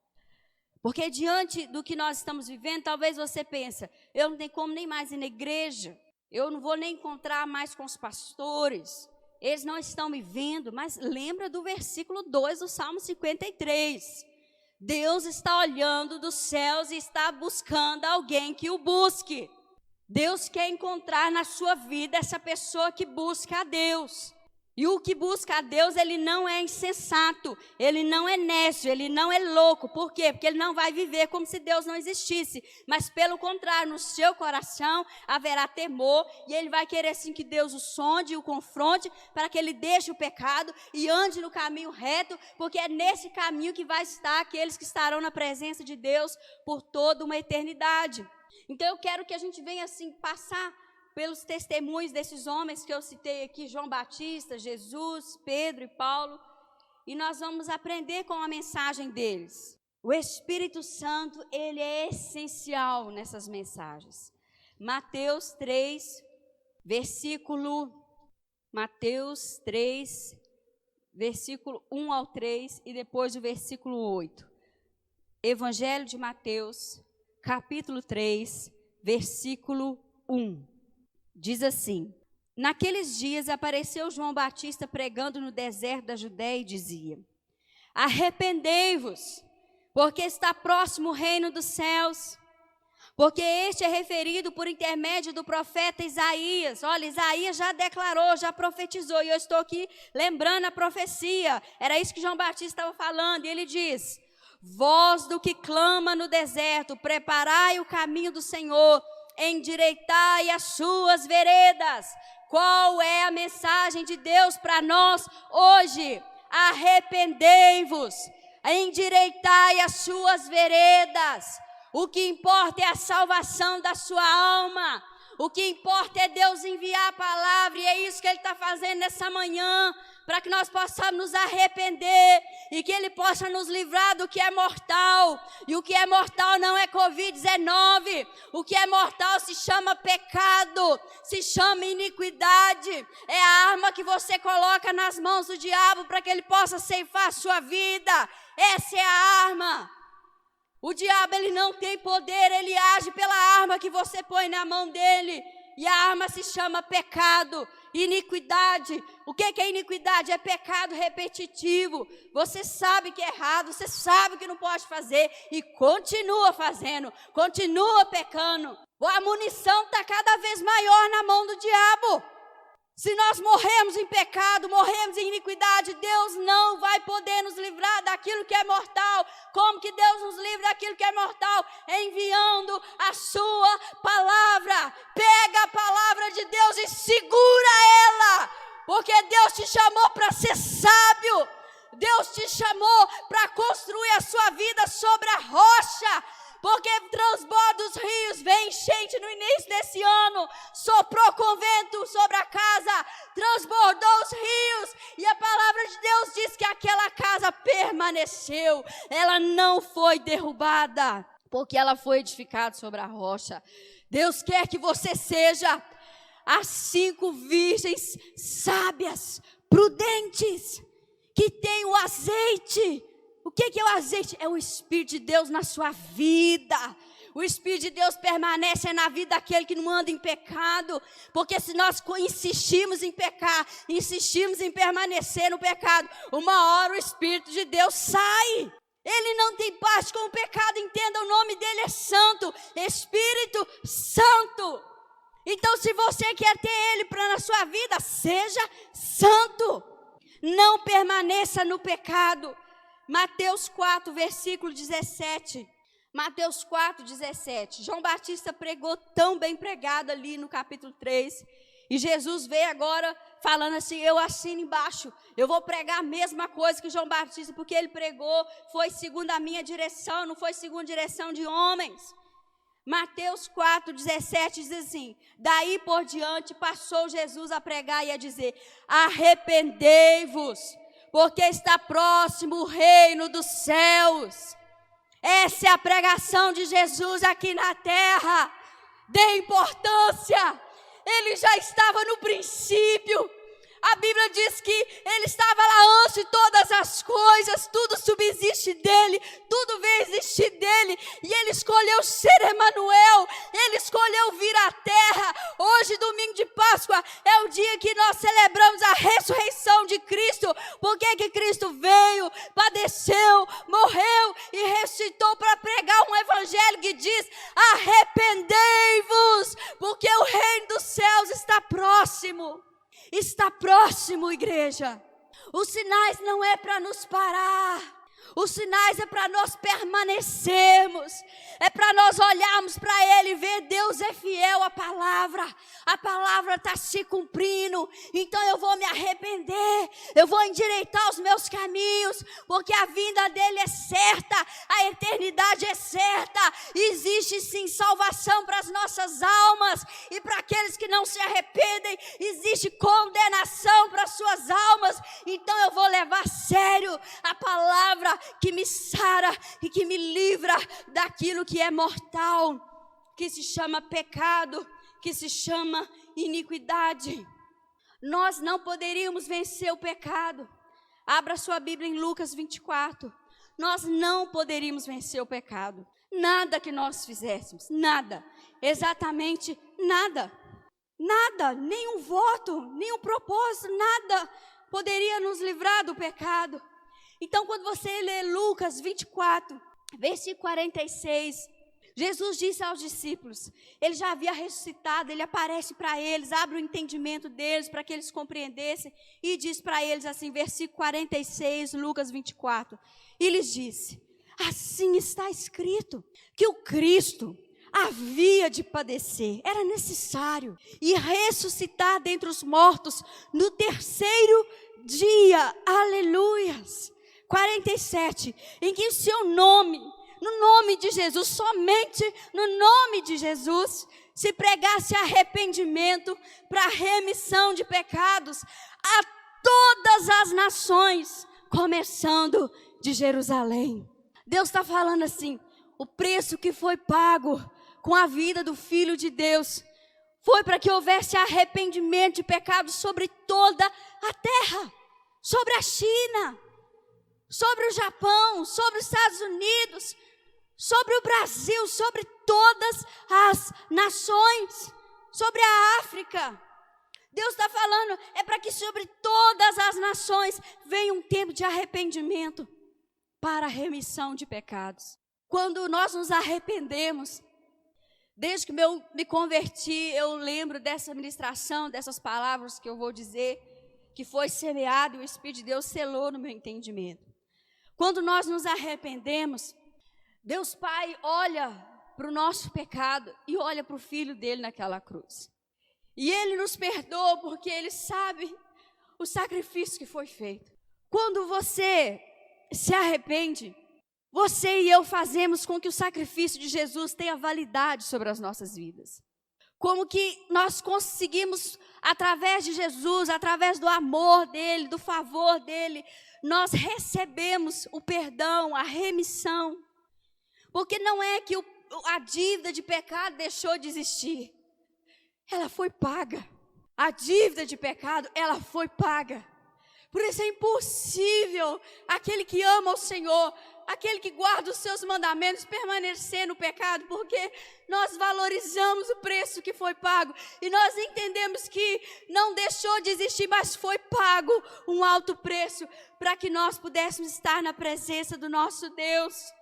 [SPEAKER 2] Porque diante do que nós estamos vivendo, talvez você pense, eu não tenho como nem mais ir na igreja, eu não vou nem encontrar mais com os pastores, eles não estão me vendo. Mas lembra do versículo 2 do Salmo 53. Deus está olhando dos céus e está buscando alguém que o busque. Deus quer encontrar na sua vida essa pessoa que busca a Deus. E o que busca a Deus, ele não é insensato, ele não é nécio, ele não é louco. Por quê? Porque ele não vai viver como se Deus não existisse. Mas pelo contrário, no seu coração haverá temor, e ele vai querer sim que Deus o sonde e o confronte, para que ele deixe o pecado e ande no caminho reto, porque é nesse caminho que vai estar aqueles que estarão na presença de Deus por toda uma eternidade. Então eu quero que a gente venha assim passar pelos testemunhos desses homens que eu citei aqui, João Batista, Jesus, Pedro e Paulo, e nós vamos aprender com a mensagem deles. O Espírito Santo, ele é essencial nessas mensagens. Mateus 3, versículo 1 ao 3 e depois o versículo 8. Evangelho de Mateus, capítulo 3, versículo 1. Diz assim: naqueles dias apareceu João Batista pregando no deserto da Judéia e dizia: arrependei-vos, porque está próximo o reino dos céus. Porque este é referido por intermédio do profeta Isaías. Olha, Isaías já declarou, já profetizou, e eu estou aqui lembrando a profecia. Era isso que João Batista estava falando, e ele diz: voz do que clama no deserto, preparai o caminho do Senhor, endireitai as suas veredas. Qual é a mensagem de Deus para nós hoje? Arrependei-vos, endireitai as suas veredas. O que importa é a salvação da sua alma. O que importa é Deus enviar a palavra, e é isso que Ele está fazendo nessa manhã, para que nós possamos nos arrepender e que Ele possa nos livrar do que é mortal. E o que é mortal não é Covid-19, o que é mortal se chama pecado, se chama iniquidade. É a arma que você coloca nas mãos do diabo para que ele possa ceifar a sua vida. Essa é a arma. O diabo, ele não tem poder, ele age pela arma que você põe na mão dele. E a arma se chama pecado, iniquidade. O que é iniquidade? É pecado repetitivo. Você sabe que é errado, você sabe que não pode fazer e continua fazendo, continua pecando. A munição está cada vez maior na mão do diabo. Se nós morremos em pecado, morremos em iniquidade, Deus não vai poder nos livrar daquilo que é mortal. Como que Deus nos livra daquilo que é mortal? Enviando a sua palavra. Pega a palavra de Deus e segura ela, porque Deus te chamou para ser sábio. Deus te chamou para construir a sua vida sobre a rocha. Porque transborda os rios, vem enchente no início desse ano, soprou com vento sobre a casa, transbordou os rios, e a palavra de Deus diz que aquela casa permaneceu, ela não foi derrubada, porque ela foi edificada sobre a rocha. Deus quer que você seja as 5 virgens sábias, prudentes, que tem o azeite. O que é o azeite? É o Espírito de Deus na sua vida. O Espírito de Deus permanece na vida daquele que não anda em pecado. Porque se nós insistimos em pecar, insistimos em permanecer no pecado, uma hora o Espírito de Deus sai. Ele não tem parte com o pecado, entenda, o nome dele é Santo, Espírito Santo. Então, se você quer ter ele na sua vida, seja santo. Não permaneça no pecado. Mateus 4, versículo 17. Mateus 4, 17. João Batista pregou tão bem pregado ali no capítulo 3. E Jesus veio agora falando assim, eu assino embaixo. Eu vou pregar a mesma coisa que João Batista, porque ele pregou, foi segundo a minha direção, não foi segundo a direção de homens. Mateus 4, 17 diz assim, daí por diante passou Jesus a pregar e a dizer, arrependei-vos, porque está próximo o reino dos céus. Essa é a pregação de Jesus aqui na terra. Dê importância. Ele já estava no princípio. A Bíblia diz que ele estava lá antes de todas as coisas, tudo subsiste dele, tudo veio existir dele, e ele escolheu ser Emanuel, ele escolheu vir à terra. Hoje, domingo de Páscoa, é o dia que nós celebramos a ressurreição de Cristo. Porque que Cristo veio, padeceu, morreu e ressuscitou para pregar um evangelho que diz, arrependei-vos, porque o reino dos céus está próximo. Está próximo, igreja. Os sinais não é para nos parar. Os sinais é para nós permanecermos. É para nós olharmos para Ele e ver Deus é fiel à palavra. A palavra está se cumprindo. Então eu vou me arrepender. Eu vou endireitar os meus caminhos. Porque a vinda dEle é certa. A eternidade é certa. Existe sim salvação para as nossas almas. E para aqueles que não se arrependem, existe condenação para as suas almas. Então eu vou levar a sério a palavra que me sara e que me livra daquilo que é mortal, que se chama pecado, que se chama iniquidade. Nós não poderíamos vencer o pecado. Abra sua Bíblia em Lucas 24. Nós não poderíamos vencer o pecado. Nada que nós fizéssemos, nada, exatamente nada. Nada, nenhum voto, nenhum propósito, nada poderia nos livrar do pecado. Então, quando você lê Lucas 24, versículo 46, Jesus disse aos discípulos, ele já havia ressuscitado, ele aparece para eles, abre o entendimento deles para que eles compreendessem e diz para eles assim, versículo 46, Lucas 24, e lhes disse, assim está escrito, que o Cristo havia de padecer, era necessário, e ressuscitar dentre os mortos no terceiro dia, aleluias. 47, em que o seu nome, no nome de Jesus, somente no nome de Jesus, se pregasse arrependimento para remissão de pecados a todas as nações, começando de Jerusalém. Deus está falando assim, o preço que foi pago com a vida do Filho de Deus, foi para que houvesse arrependimento de pecados sobre toda a terra, sobre a China, sobre o Japão, sobre os Estados Unidos, sobre o Brasil, sobre todas as nações, sobre a África. Deus está falando, é para que sobre todas as nações venha um tempo de arrependimento para a remissão de pecados. Quando nós nos arrependemos, desde que eu me converti, eu lembro dessa ministração, dessas palavras que eu vou dizer, que foi semeado e o Espírito de Deus selou no meu entendimento. Quando nós nos arrependemos, Deus Pai olha para o nosso pecado e olha para o Filho dele naquela cruz. E Ele nos perdoa porque Ele sabe o sacrifício que foi feito. Quando você se arrepende, você e eu fazemos com que o sacrifício de Jesus tenha validade sobre as nossas vidas. Como que nós conseguimos, através de Jesus, através do amor dEle, do favor dEle, nós recebemos o perdão, a remissão. Porque não é que a dívida de pecado deixou de existir. Ela foi paga. A dívida de pecado, ela foi paga. Por isso é impossível aquele que ama o Senhor, aquele que guarda os seus mandamentos, permanecer no pecado, porque nós valorizamos o preço que foi pago, e nós entendemos que não deixou de existir, mas foi pago um alto preço, para que nós pudéssemos estar na presença do nosso Deus,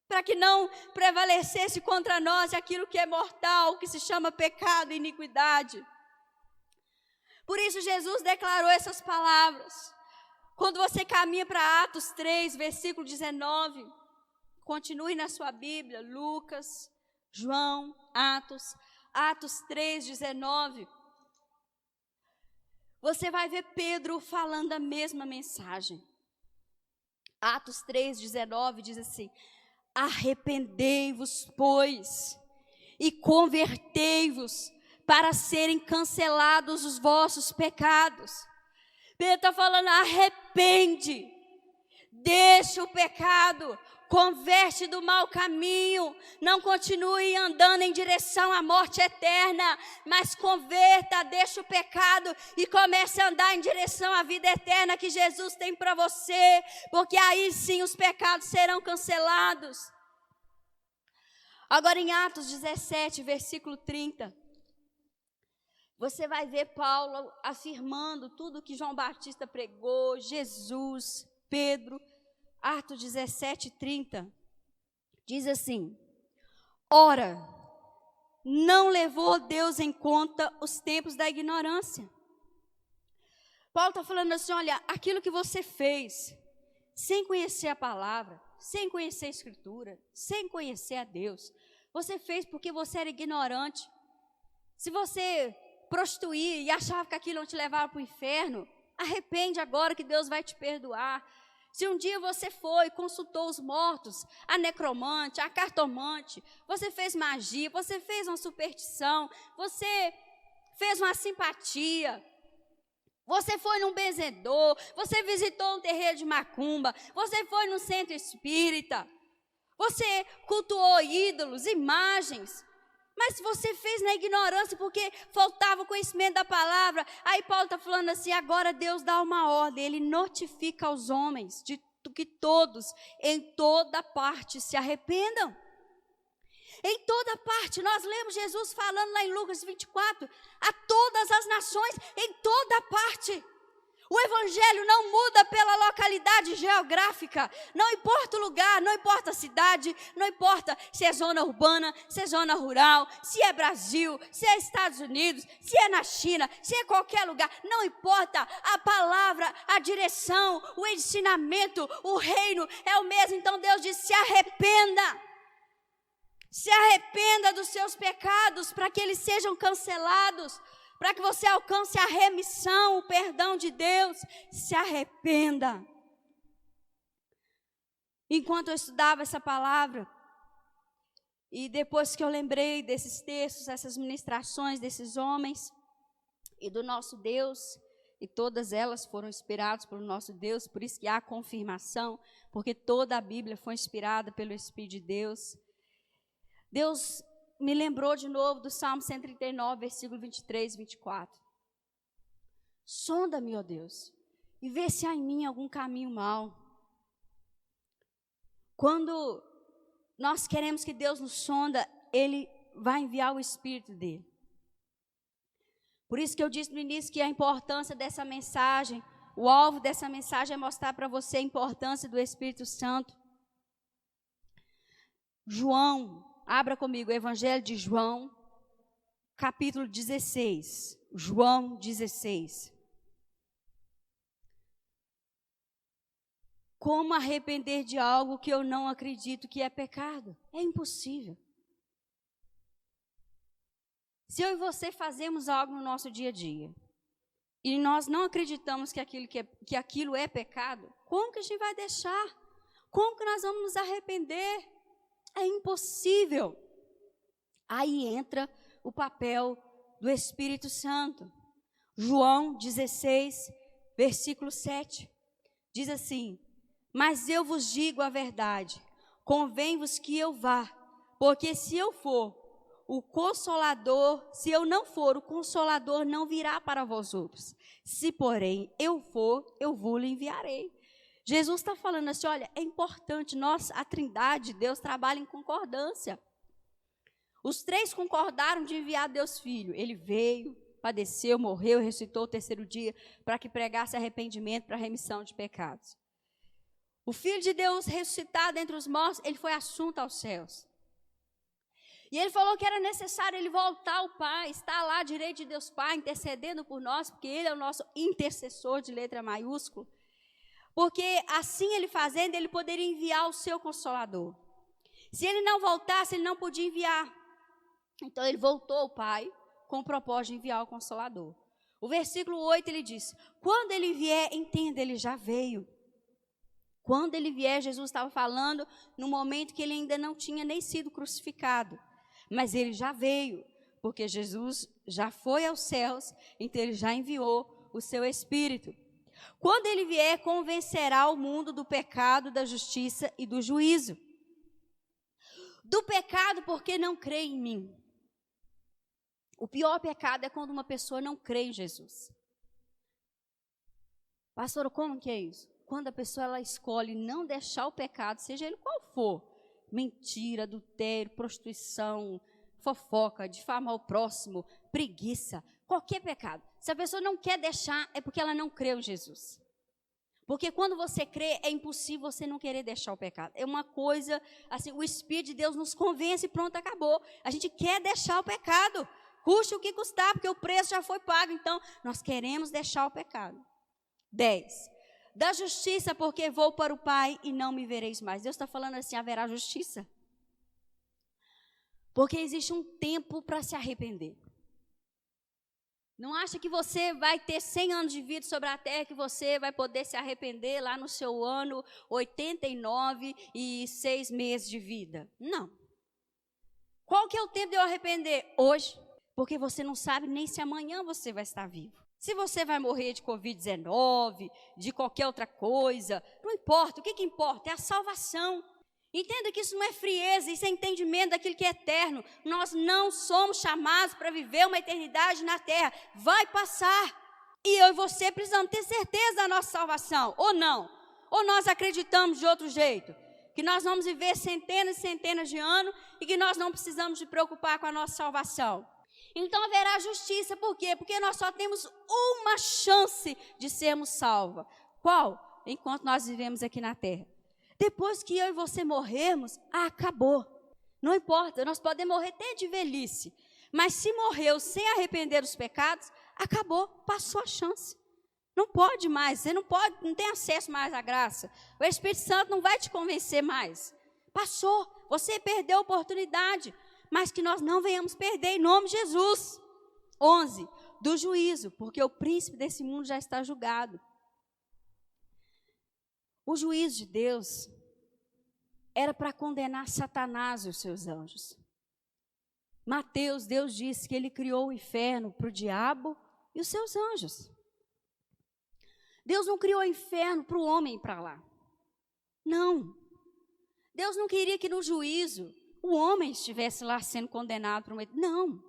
[SPEAKER 2] para que não prevalecesse contra nós aquilo que é mortal, que se chama pecado e iniquidade. Por isso Jesus declarou essas palavras. Quando você caminha para Atos 3, versículo 19, continue na sua Bíblia, Lucas, João, Atos 3, 19. Você vai ver Pedro falando a mesma mensagem. Atos 3, 19 diz assim, arrependei-vos, pois, e convertei-vos para serem cancelados os vossos pecados. Pedro está falando, arrepende, deixa o pecado, converte do mau caminho, não continue andando em direção à morte eterna, mas converta, deixa o pecado e comece a andar em direção à vida eterna que Jesus tem para você, porque aí sim os pecados serão cancelados. Agora em Atos 17, versículo 30, você vai ver Paulo afirmando tudo que João Batista pregou, Jesus, Pedro. Atos 17, 30, diz assim, ora, não levou Deus em conta os tempos da ignorância. Paulo está falando assim, olha, aquilo que você fez, sem conhecer a palavra, sem conhecer a Escritura, sem conhecer a Deus, você fez porque você era ignorante. Se você prostituir e achava que aquilo não te levava para o inferno, arrepende agora que Deus vai te perdoar. Se um dia você foi e consultou os mortos, a necromante, a cartomante, você fez magia, você fez uma superstição, você fez uma simpatia, você foi num benzedor, você visitou um terreiro de macumba, você foi num centro espírita, você cultuou ídolos, imagens, mas você fez na ignorância porque faltava o conhecimento da palavra. Aí Paulo está falando assim, agora Deus dá uma ordem, Ele notifica aos homens de que todos, em toda parte, se arrependam. Em toda parte, nós lemos Jesus falando lá em Lucas 24, a todas as nações, em toda parte. O evangelho não muda pela localidade geográfica, não importa o lugar, não importa a cidade, não importa se é zona urbana, se é zona rural, se é Brasil, se é Estados Unidos, se é na China, se é qualquer lugar, não importa, a palavra, a direção, o ensinamento, o reino é o mesmo. Então Deus diz: se arrependa dos seus pecados para que eles sejam cancelados, para que você alcance a remissão, o perdão de Deus. Se arrependa. Enquanto eu estudava essa palavra, e depois que eu lembrei desses textos, essas ministrações desses homens e do nosso Deus, e todas elas foram inspiradas pelo nosso Deus, por isso que há confirmação, porque toda a Bíblia foi inspirada pelo Espírito de Deus. Deus me lembrou de novo do Salmo 139, versículo 23 e 24. Sonda-me, ó Deus, e vê se há em mim algum caminho mau. Quando nós queremos que Deus nos sonda, Ele vai enviar o Espírito dEle. Por isso que eu disse no início que a importância dessa mensagem, o alvo dessa mensagem é mostrar para você a importância do Espírito Santo. João, abra comigo o Evangelho de João, capítulo 16. João 16. Como arrepender de algo que eu não acredito que é pecado? É impossível. Se eu e você fazemos algo no nosso dia a dia, e nós não acreditamos que aquilo é pecado, como que a gente vai deixar? Como que nós vamos nos arrepender? É impossível. Aí entra o papel do Espírito Santo. João 16, versículo 7. Diz assim: mas eu vos digo a verdade, convém-vos que eu vá, porque se eu for, o Consolador, se eu não for, o Consolador não virá para vós outros. Se, porém, eu for, eu vos enviarei. Jesus está falando assim, olha, é importante, nós, a Trindade, Deus trabalha em concordância. Os três concordaram de enviar Deus Filho. Ele veio, padeceu, morreu, ressuscitou o terceiro dia, para que pregasse arrependimento para a remissão de pecados. O Filho de Deus ressuscitado entre os mortos, ele foi assunto aos céus. E ele falou que era necessário ele voltar ao Pai, estar lá à direita de Deus Pai, intercedendo por nós, porque ele é o nosso intercessor de letra maiúscula. Porque assim ele fazendo, ele poderia enviar o seu Consolador. Se ele não voltasse, ele não podia enviar. Então ele voltou ao Pai com o propósito de enviar o Consolador. O versículo 8 ele diz: quando ele vier, entenda, ele já veio. Quando ele vier, Jesus estava falando no momento que ele ainda não tinha nem sido crucificado. Mas ele já veio, porque Jesus já foi aos céus, então ele já enviou o seu Espírito. Quando ele vier, convencerá o mundo do pecado, da justiça e do juízo. Do pecado, porque não crê em mim. O pior pecado é quando uma pessoa não crê em Jesus. Pastor, como que é isso? Quando a pessoa ela escolhe não deixar o pecado, seja ele qual for, mentira, adultério, prostituição, fofoca, difamar o próximo, preguiça, qualquer pecado. Se a pessoa não quer deixar, é porque ela não creu em Jesus. Porque quando você crê, é impossível você não querer deixar o pecado. É uma coisa, assim, o Espírito de Deus nos convence e pronto, acabou. A gente quer deixar o pecado, custe o que custar, porque o preço já foi pago. Então, nós queremos deixar o pecado. 10. Da justiça, porque vou para o Pai e não me vereis mais. Deus está falando assim, haverá justiça. Porque existe um tempo para se arrepender. Não acha que você vai ter 100 anos de vida sobre a terra, que você vai poder se arrepender lá no seu ano 89 e 6 meses de vida. Não. Qual que é o tempo de eu arrepender? Hoje. Porque você não sabe nem se amanhã você vai estar vivo. Se você vai morrer de Covid-19, de qualquer outra coisa, não importa. O que importa? É a salvação. Entenda que isso não é frieza, isso é entendimento daquilo que é eterno. Nós não somos chamados para viver uma eternidade na terra. Vai passar. E eu e você precisamos ter certeza da nossa salvação, ou não? Ou nós acreditamos de outro jeito? Que nós vamos viver centenas e centenas de anos e que nós não precisamos de preocupar com a nossa salvação. Então haverá justiça. Por quê? Porque nós só temos uma chance de sermos salvos. Qual? Enquanto nós vivemos aqui na terra. Depois que eu e você morrermos, acabou. Não importa, nós podemos morrer até de velhice. Mas se morreu sem arrepender dos pecados, acabou, passou a chance. Não pode mais, você não tem acesso mais à graça. O Espírito Santo não vai te convencer mais. Passou, você perdeu a oportunidade. Mas que nós não venhamos perder em nome de Jesus. 11, do juízo, porque o príncipe desse mundo já está julgado. O juízo de Deus era para condenar Satanás e os seus anjos. Mateus, Deus disse que ele criou o inferno para o diabo e os seus anjos. Deus não criou o inferno para o homem ir para lá. Não. Deus não queria que no juízo o homem estivesse lá sendo condenado para uma eternidade. Não.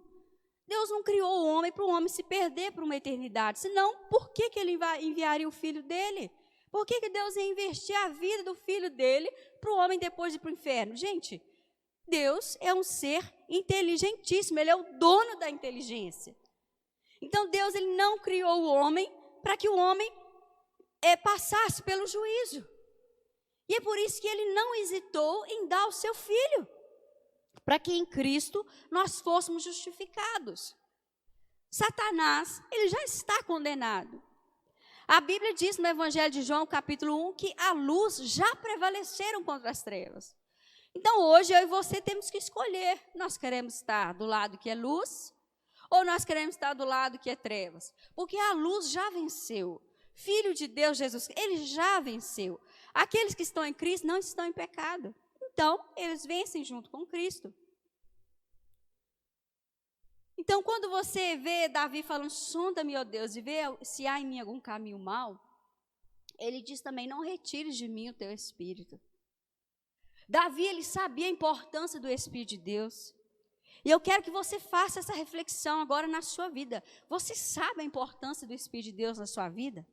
[SPEAKER 2] Deus não criou o homem para o homem se perder por uma eternidade. Senão, por que ele enviaria o filho dele? Por que Deus ia investir a vida do filho dele para o homem depois ir para o inferno? Gente, Deus é um ser inteligentíssimo, ele é o dono da inteligência. Então Deus ele não criou o homem para que o homem passasse pelo juízo. E é por isso que ele não hesitou em dar o seu filho, para que em Cristo nós fôssemos justificados. Satanás, ele já está condenado. A Bíblia diz no Evangelho de João, capítulo 1, que a luz já prevaleceram contra as trevas. Então hoje eu e você temos que escolher. Nós queremos estar do lado que é luz, ou nós queremos estar do lado que é trevas? Porque a luz já venceu. Filho de Deus, Jesus, ele já venceu. Aqueles que estão em Cristo não estão em pecado. Então, eles vencem junto com Cristo. Então, quando você vê Davi falando, sonda-me, ó Deus, e vê se há em mim algum caminho mau, ele diz também, não retires de mim o teu Espírito. Davi, ele sabia a importância do Espírito de Deus. E eu quero que você faça essa reflexão agora na sua vida. Você sabe a importância do Espírito de Deus na sua vida?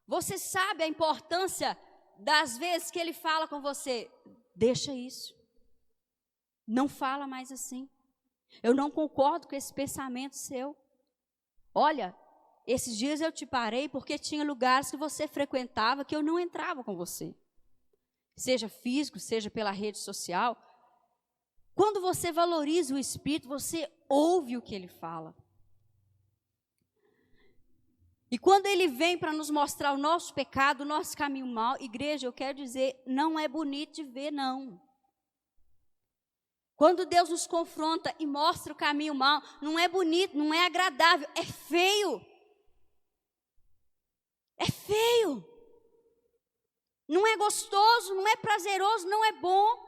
[SPEAKER 2] Você sabe a importância das vezes que ele fala com você, deixa isso. Não fala mais assim. Eu não concordo com esse pensamento seu. Olha, esses dias eu te parei porque tinha lugares que você frequentava que eu não entrava com você. Seja físico, seja pela rede social. Quando você valoriza o Espírito, você ouve o que ele fala. E quando ele vem para nos mostrar o nosso pecado, o nosso caminho mau, igreja, eu quero dizer, não é bonito de ver, não. Quando Deus nos confronta e mostra o caminho mau, não é bonito, não é agradável, é feio. É feio. Não é gostoso, não é prazeroso, não é bom.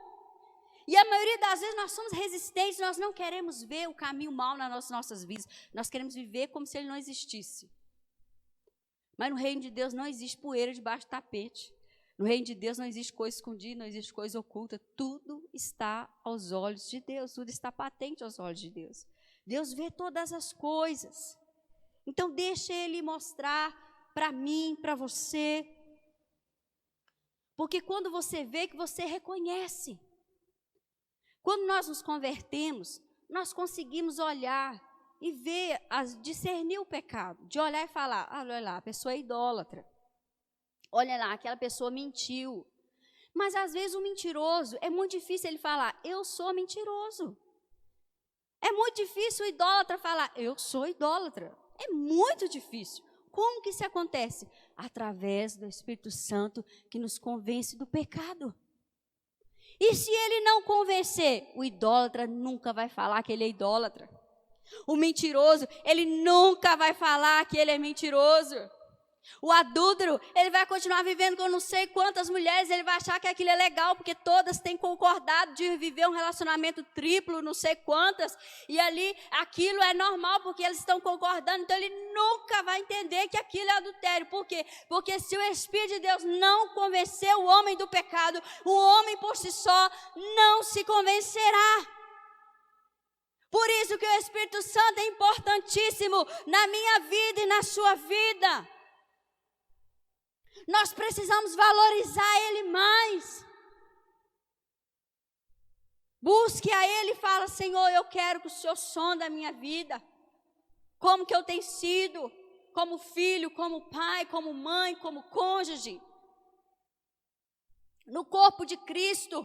[SPEAKER 2] E a maioria das vezes nós somos resistentes, nós não queremos ver o caminho mau nas nossas vidas. Nós queremos viver como se ele não existisse. Mas no reino de Deus não existe poeira debaixo do tapete. No reino de Deus não existe coisa escondida, não existe coisa oculta. Tudo está aos olhos de Deus, tudo está patente aos olhos de Deus. Deus vê todas as coisas. Então deixa ele mostrar para mim, para você. Porque quando você vê, que você reconhece. Quando nós nos convertemos, nós conseguimos olhar e ver, discernir o pecado. De olhar e falar, olha lá, a pessoa é idólatra. Olha lá, aquela pessoa mentiu. Mas às vezes o mentiroso, é muito difícil ele falar, eu sou mentiroso. É muito difícil o idólatra falar, eu sou idólatra. É muito difícil. Como que isso acontece? Através do Espírito Santo que nos convence do pecado. E se ele não convencer, o idólatra nunca vai falar que ele é idólatra. O mentiroso, ele nunca vai falar que ele é mentiroso. O adúltero, ele vai continuar vivendo com não sei quantas mulheres, ele vai achar que aquilo é legal, porque todas têm concordado de viver um relacionamento triplo, não sei quantas, e ali aquilo é normal, porque eles estão concordando, então ele nunca vai entender que aquilo é adultério. Por quê? Porque se o Espírito de Deus não convencer o homem do pecado, o homem por si só não se convencerá. Por isso que o Espírito Santo é importantíssimo na minha vida e na sua vida. Nós precisamos valorizar ele mais. Busque a Ele e fala: Senhor, eu quero que o Senhor sonde a minha vida. Como que eu tenho sido, como filho, como pai, como mãe, como cônjuge. No corpo de Cristo.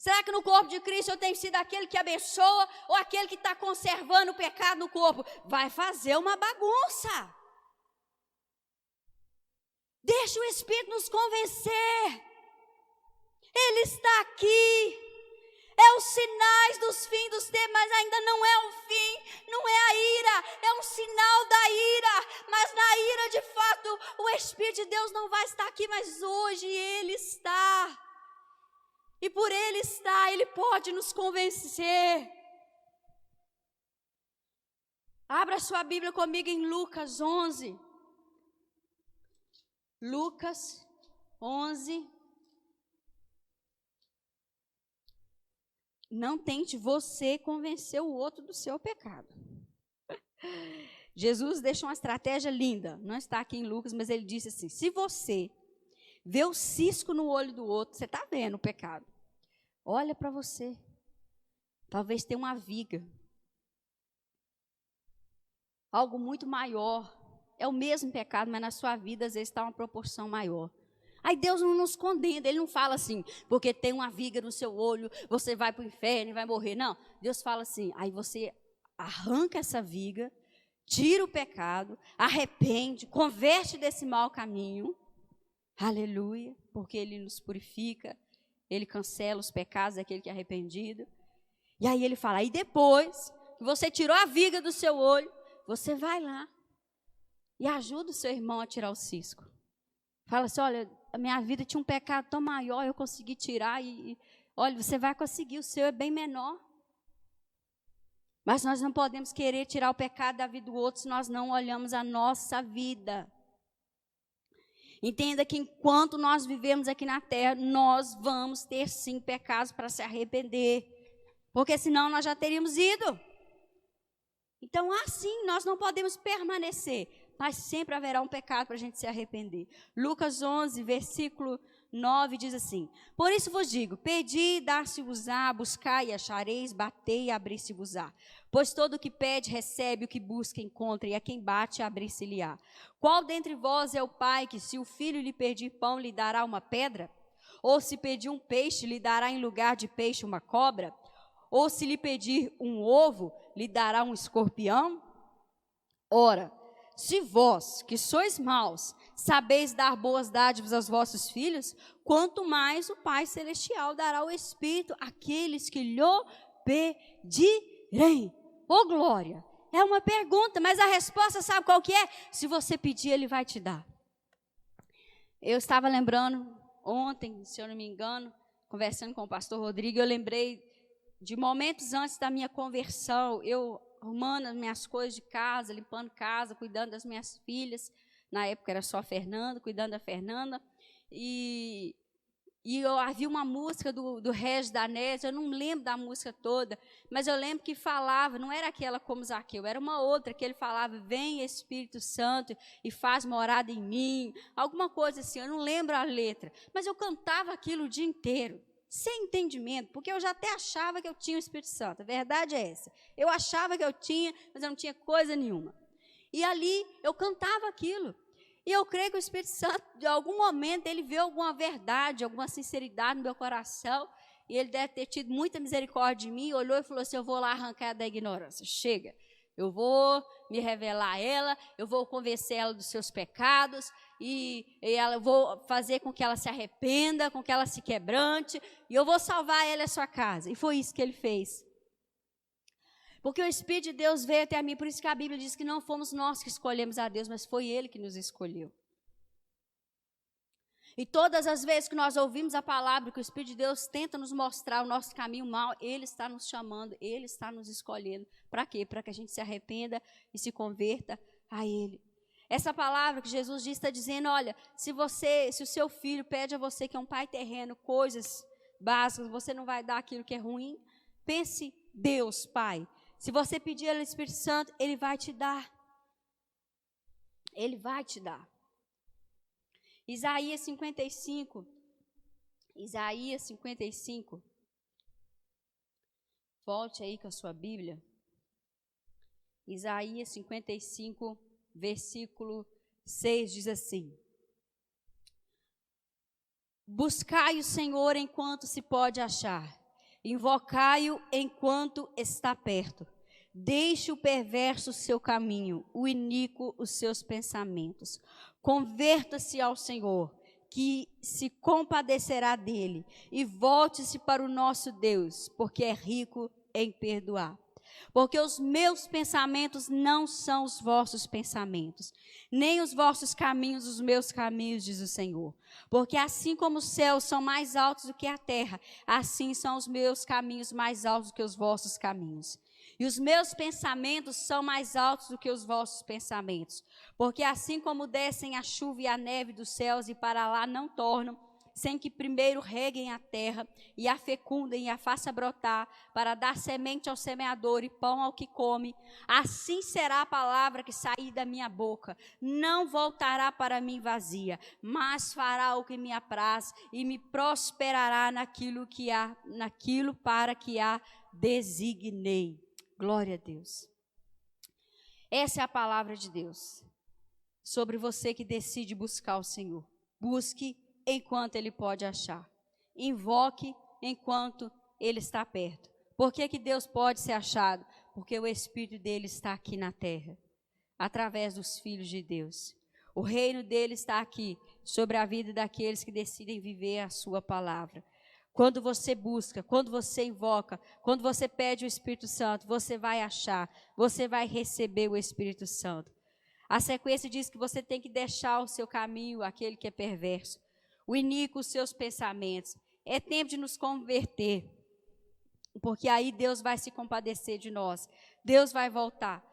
[SPEAKER 2] Será que no corpo de Cristo eu tenho sido aquele que abençoa ou aquele que está conservando o pecado no corpo? Vai fazer uma bagunça. Deixa o Espírito nos convencer. Ele está aqui. É os sinais dos fins dos tempos, mas ainda não é o fim, não é a ira, é um sinal da ira. Mas na ira, de fato, o Espírito de Deus não vai estar aqui, mas hoje Ele está. E por Ele estar, Ele pode nos convencer. Abra sua Bíblia comigo em Lucas 11. Lucas 11. Não tente você convencer o outro do seu pecado. Jesus deixa uma estratégia linda. Não está aqui em Lucas, mas ele disse assim: se você vê o cisco no olho do outro, você está vendo o pecado. Olha para você. Talvez tenha uma viga. Algo muito maior. É o mesmo pecado, mas na sua vida às vezes está uma proporção maior. Aí Deus não nos condena, Ele não fala assim, porque tem uma viga no seu olho, você vai para o inferno e vai morrer. Não, Deus fala assim, aí você arranca essa viga, tira o pecado, arrepende, converte desse mau caminho. Aleluia, porque Ele nos purifica, Ele cancela os pecados daquele que é arrependido. E aí Ele fala, aí depois que você tirou a viga do seu olho, você vai lá e ajuda o seu irmão a tirar o cisco. Fala assim, olha, a minha vida tinha um pecado tão maior, eu consegui tirar olha, você vai conseguir, o seu é bem menor. Mas nós não podemos querer tirar o pecado da vida do outro se nós não olhamos a nossa vida. Entenda que enquanto nós vivemos aqui na terra, nós vamos ter sim pecados para se arrepender. Porque senão nós já teríamos ido. Então assim, nós não podemos permanecer. Mas sempre haverá um pecado para a gente se arrepender. Lucas 11, versículo 9 diz assim: por isso vos digo, pedi e dar-se-vos-á, buscai e achareis, batei e abrir-se-vos-á. Pois todo o que pede recebe, o que busca encontra, e a quem bate abrir-se-lhe-á. Qual dentre vós é o pai que, se o filho lhe pedir pão, lhe dará uma pedra? Ou se pedir um peixe, lhe dará em lugar de peixe uma cobra? Ou se lhe pedir um ovo, lhe dará um escorpião? Ora, se vós, que sois maus, sabeis dar boas dádivas aos vossos filhos, quanto mais o Pai Celestial dará o Espírito àqueles que lhe pedirem. Ô glória! É uma pergunta, mas a resposta sabe qual que é? Se você pedir, Ele vai te dar. Eu estava lembrando ontem, se eu não me engano, conversando com o pastor Rodrigo, eu lembrei de momentos antes da minha conversão, eu arrumando as minhas coisas de casa, limpando casa, cuidando das minhas filhas. Na época era só a Fernanda, cuidando da Fernanda. E eu havia uma música do Regis Danese, eu não lembro da música toda, mas eu lembro que falava, não era aquela como Zaqueu, era uma outra que ele falava, vem Espírito Santo e faz morada em mim, alguma coisa assim, eu não lembro a letra, mas eu cantava aquilo o dia inteiro. Sem entendimento, porque eu já até achava que eu tinha o Espírito Santo, a verdade é essa. Eu achava que eu tinha, mas eu não tinha coisa nenhuma. E ali eu cantava aquilo. E eu creio que o Espírito Santo, de algum momento, ele viu alguma verdade, alguma sinceridade no meu coração, e ele deve ter tido muita misericórdia de mim, olhou e falou assim, eu vou lá arrancar da ignorância, chega. Eu vou me revelar a ela, eu vou convencer ela dos seus pecados, eu vou fazer com que ela se arrependa, com que ela se quebrante, e eu vou salvar ela e a sua casa. E foi isso que ele fez. Porque o Espírito de Deus veio até mim, por isso que a Bíblia diz que não fomos nós que escolhemos a Deus, mas foi Ele que nos escolheu. E todas as vezes que nós ouvimos a palavra, que o Espírito de Deus tenta nos mostrar o nosso caminho mal, Ele está nos chamando, Ele está nos escolhendo. Para quê? Para que a gente se arrependa e se converta a Ele. Essa palavra que Jesus diz está dizendo, olha, se o seu filho pede a você que é um pai terreno, coisas básicas, você não vai dar aquilo que é ruim, pense, Deus, Pai, se você pedir ao Espírito Santo, Ele vai te dar. Ele vai te dar. Isaías 55, Volte aí com a sua Bíblia. Isaías 55, versículo 6 diz assim: Buscai o Senhor enquanto se pode achar, invocai-o enquanto está perto. Deixe o perverso o seu caminho, o iníquo os seus pensamentos. Converta-se ao Senhor, que se compadecerá dele, e volte-se para o nosso Deus, porque é rico em perdoar. Porque os meus pensamentos não são os vossos pensamentos, nem os vossos caminhos os meus caminhos, diz o Senhor. Porque assim como os céus são mais altos do que a terra, assim são os meus caminhos mais altos do que os vossos caminhos. E os meus pensamentos são mais altos do que os vossos pensamentos. Porque assim como descem a chuva e a neve dos céus e para lá não tornam, sem que primeiro reguem a terra e a fecundem e a faça brotar, para dar semente ao semeador e pão ao que come, assim será a palavra que sair da minha boca. Não voltará para mim vazia, mas fará o que me apraz e me prosperará naquilo para que a designei. Glória a Deus. Essa é a palavra de Deus sobre você que decide buscar o Senhor. Busque enquanto Ele pode achar. Invoque enquanto Ele está perto. Por que Deus pode ser achado? Porque o Espírito dele está aqui na terra, através dos filhos de Deus. O reino dele está aqui, sobre a vida daqueles que decidem viver a sua palavra. Quando você busca, quando você invoca, quando você pede o Espírito Santo, você vai achar, você vai receber o Espírito Santo. A sequência diz que você tem que deixar o seu caminho, aquele que é perverso, o iníquo, os seus pensamentos. É tempo de nos converter, porque aí Deus vai se compadecer de nós. Deus vai voltar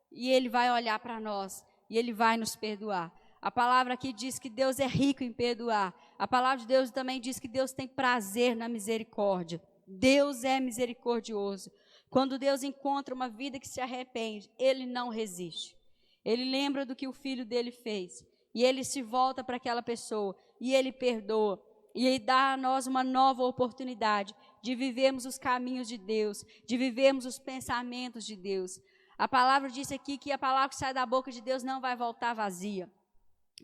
[SPEAKER 2] e Ele vai olhar para nós e Ele vai nos perdoar. A palavra aqui diz que Deus é rico em perdoar. A palavra de Deus também diz que Deus tem prazer na misericórdia. Deus é misericordioso. Quando Deus encontra uma vida que se arrepende, Ele não resiste. Ele lembra do que o filho dele fez. E Ele se volta para aquela pessoa. E Ele perdoa. E Ele dá a nós uma nova oportunidade de vivermos os caminhos de Deus, de vivermos os pensamentos de Deus. A palavra diz aqui que a palavra que sai da boca de Deus não vai voltar vazia.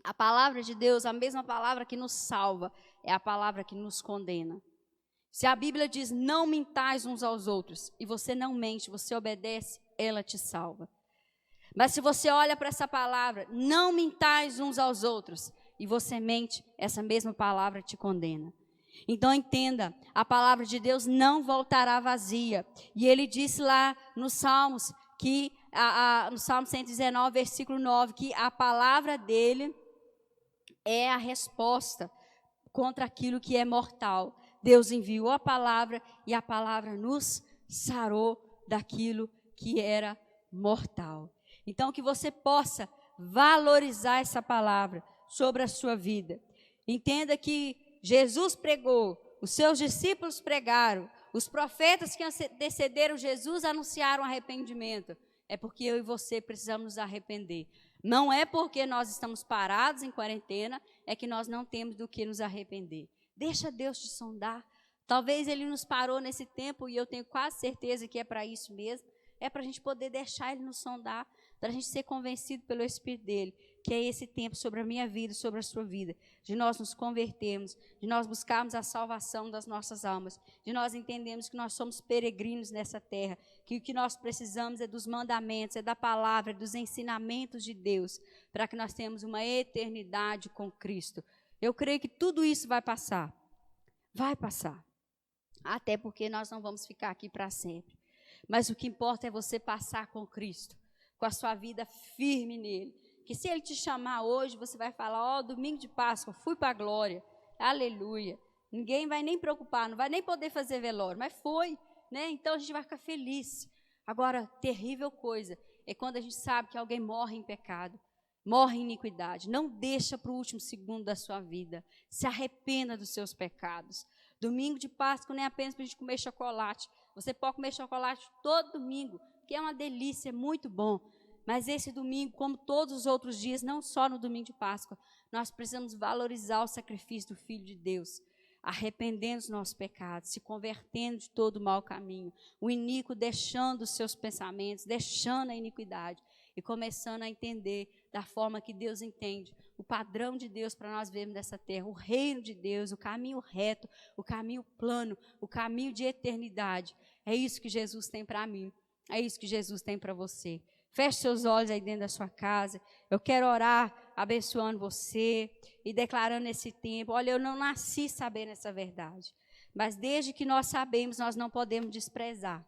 [SPEAKER 2] A palavra de Deus, a mesma palavra que nos salva, é a palavra que nos condena. Se a Bíblia diz, não mintais uns aos outros, e você não mente, você obedece, ela te salva. Mas se você olha para essa palavra, não mintais uns aos outros, e você mente, essa mesma palavra te condena. Então entenda, a palavra de Deus não voltará vazia. E ele disse lá nos Salmos, que no Salmo 119, versículo 9, que a palavra dele é a resposta contra aquilo que é mortal. Deus enviou a palavra e a palavra nos sarou daquilo que era mortal. Então que você possa valorizar essa palavra sobre a sua vida. Entenda que Jesus pregou, os seus discípulos pregaram, os profetas que antecederam Jesus anunciaram arrependimento. É porque eu e você precisamos nos arrepender. Não é porque nós estamos parados em quarentena, é que nós não temos do que nos arrepender. Deixa Deus te sondar. Talvez Ele nos parou nesse tempo, e eu tenho quase certeza que é para isso mesmo. É para a gente poder deixar Ele nos sondar, para a gente ser convencido pelo Espírito dEle, que é esse tempo sobre a minha vida, sobre a sua vida, de nós nos convertermos, de nós buscarmos a salvação das nossas almas, de nós entendermos que nós somos peregrinos nessa terra, que o que nós precisamos é dos mandamentos, é da palavra, é dos ensinamentos de Deus, para que nós tenhamos uma eternidade com Cristo. Eu creio que tudo isso vai passar, até porque nós não vamos ficar aqui para sempre. Mas o que importa é você passar com Cristo, com a sua vida firme nele. Que se Ele te chamar hoje, você vai falar, domingo de Páscoa, fui para a glória, aleluia. Ninguém vai nem preocupar, não vai nem poder fazer velório, mas foi, né? Então a gente vai ficar feliz. Agora, terrível coisa é quando a gente sabe que alguém morre em pecado, morre em iniquidade. Não deixa para o último segundo da sua vida. Se arrependa dos seus pecados. Domingo de Páscoa não é apenas para a gente comer chocolate. Você pode comer chocolate todo domingo, que é uma delícia, é muito bom. Mas esse domingo, como todos os outros dias, não só no domingo de Páscoa, nós precisamos valorizar o sacrifício do Filho de Deus. arrependendo dos nossos pecados, se convertendo de todo o mau caminho, o iníquo deixando os seus pensamentos, deixando a iniquidade e começando a entender da forma que Deus entende, o padrão de Deus para nós vermos dessa terra, o reino de Deus, o caminho reto, o caminho plano, o caminho de eternidade. É isso que Jesus tem para mim, é isso que Jesus tem para você. Feche seus olhos aí dentro da sua casa. Eu quero orar abençoando você e declarando esse tempo. Olha, eu não nasci sabendo essa verdade, mas desde que nós sabemos, nós não podemos desprezar.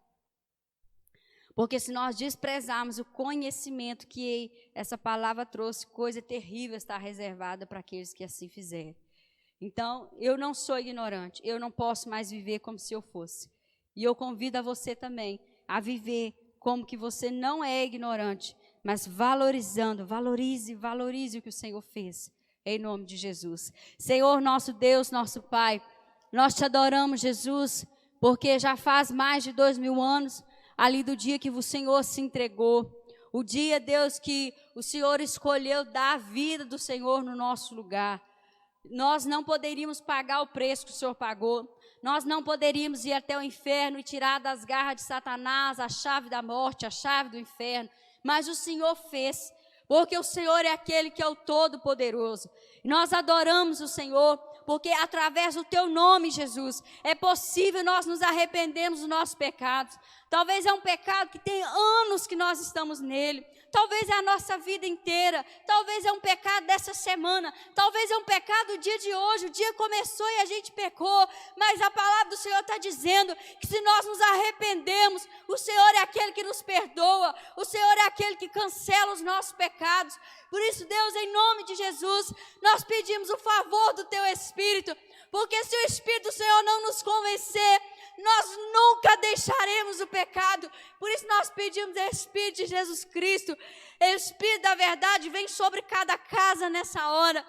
[SPEAKER 2] Porque se nós desprezarmos o conhecimento que essa palavra trouxe, coisa terrível está reservada para aqueles que assim fizerem. Então, eu não sou ignorante, eu não posso mais viver como se eu fosse. E eu convido a você também a viver como que você não é ignorante, mas valorizando, valorize o que o Senhor fez, em nome de Jesus. Senhor, nosso Deus, nosso Pai, nós te adoramos, Jesus, porque já faz mais de 2000 anos, ali do dia que o Senhor se entregou, o dia, Deus, que o Senhor escolheu dar a vida do Senhor no nosso lugar. Nós não poderíamos pagar o preço que o Senhor pagou, nós não poderíamos ir até o inferno e tirar das garras de Satanás a chave da morte, a chave do inferno, mas o Senhor fez, porque o Senhor é aquele que é o Todo-Poderoso. E nós adoramos o Senhor, porque através do Teu nome, Jesus, é possível nós nos arrependermos dos nossos pecados. Talvez é um pecado que tem anos que nós estamos nele, talvez é a nossa vida inteira, talvez é um pecado dessa semana, talvez é um pecado do dia de hoje, o dia começou e a gente pecou, mas a palavra do Senhor está dizendo que se nós nos arrependemos, o Senhor é aquele que nos perdoa, o Senhor é aquele que cancela os nossos pecados. Por isso, Deus, em nome de Jesus, nós pedimos o favor do Teu Espírito, porque se o Espírito do Senhor não nos convencer, nós nunca deixaremos o pecado. Por isso nós pedimos o Espírito de Jesus Cristo, o Espírito da verdade, vem sobre cada casa nessa hora.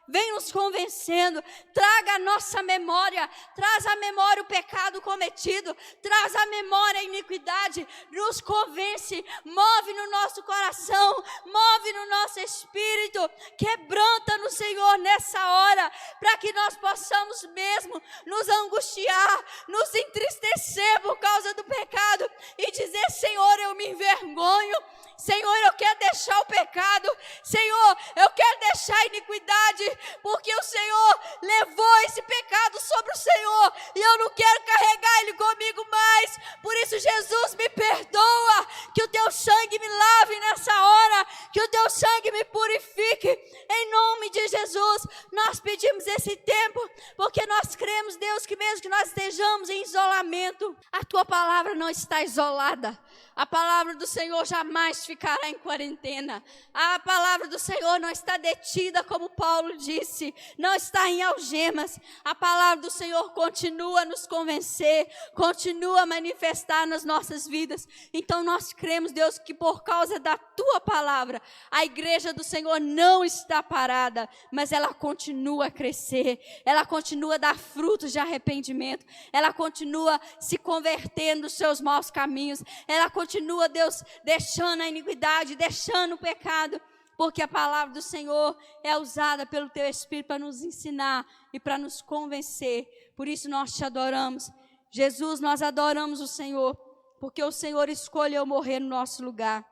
[SPEAKER 2] Vem nos convencendo, traga a nossa memória, traz à memória o pecado cometido, traz à memória a iniquidade, nos convence, move no nosso coração, move no nosso espírito, quebranta no Senhor nessa hora, para que nós possamos mesmo nos angustiar, nos entristecer por causa do pecado e dizer: Senhor, eu me envergonho, Senhor, eu quero deixar o pecado, Senhor, eu quero deixar a iniquidade, porque o Senhor levou esse pecado sobre o Senhor, e eu não quero carregar ele comigo mais. Por isso, Jesus, me perdoa, que o Teu sangue me lave nessa hora, que o Teu sangue me purifique, em nome de Jesus. Nós pedimos esse tempo, porque nós cremos, Deus, que mesmo que nós estejamos em isolamento, a Tua palavra não está isolada. A palavra do Senhor jamais ficará em quarentena. A palavra do Senhor não está detida, como Paulo disse, não está em algemas. A palavra do Senhor continua a nos convencer, continua a manifestar nas nossas vidas. Então nós cremos, Deus, que por causa da Tua palavra, a igreja do Senhor não está parada, mas ela continua a crescer, ela continua a dar frutos de arrependimento, ela continua se convertendo dos seus maus caminhos, ela continua, Deus, deixando a iniquidade, deixando o pecado, porque a palavra do Senhor é usada pelo Teu Espírito para nos ensinar e para nos convencer. Por isso nós Te adoramos. Jesus, nós adoramos o Senhor, porque o Senhor escolheu morrer no nosso lugar.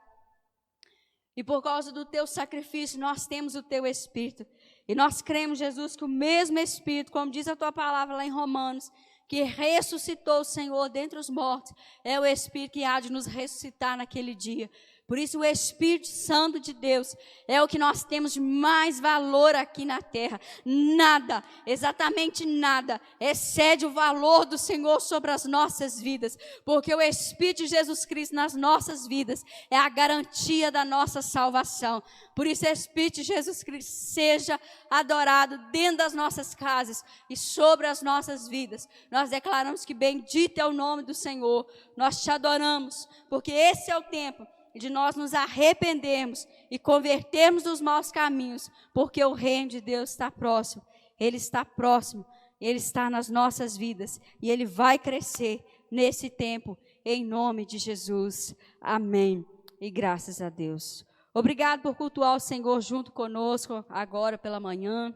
[SPEAKER 2] E por causa do Teu sacrifício, nós temos o Teu Espírito. E nós cremos, Jesus, que o mesmo Espírito, como diz a Tua palavra lá em Romanos, que ressuscitou o Senhor dentre os mortos, é o Espírito que há de nos ressuscitar naquele dia. Por isso o Espírito Santo de Deus é o que nós temos de mais valor aqui na terra. Nada, exatamente nada, excede o valor do Senhor sobre as nossas vidas. Porque o Espírito de Jesus Cristo nas nossas vidas é a garantia da nossa salvação. Por isso, Espírito de Jesus Cristo seja adorado dentro das nossas casas e sobre as nossas vidas. Nós declaramos que bendito é o nome do Senhor. Nós Te adoramos, porque esse é o tempo de nós nos arrependermos e convertermos dos maus caminhos, porque o reino de Deus está próximo. Ele está próximo, Ele está nas nossas vidas e Ele vai crescer nesse tempo, em nome de Jesus. Amém. E graças a Deus. Obrigado por cultuar o Senhor junto conosco agora pela manhã.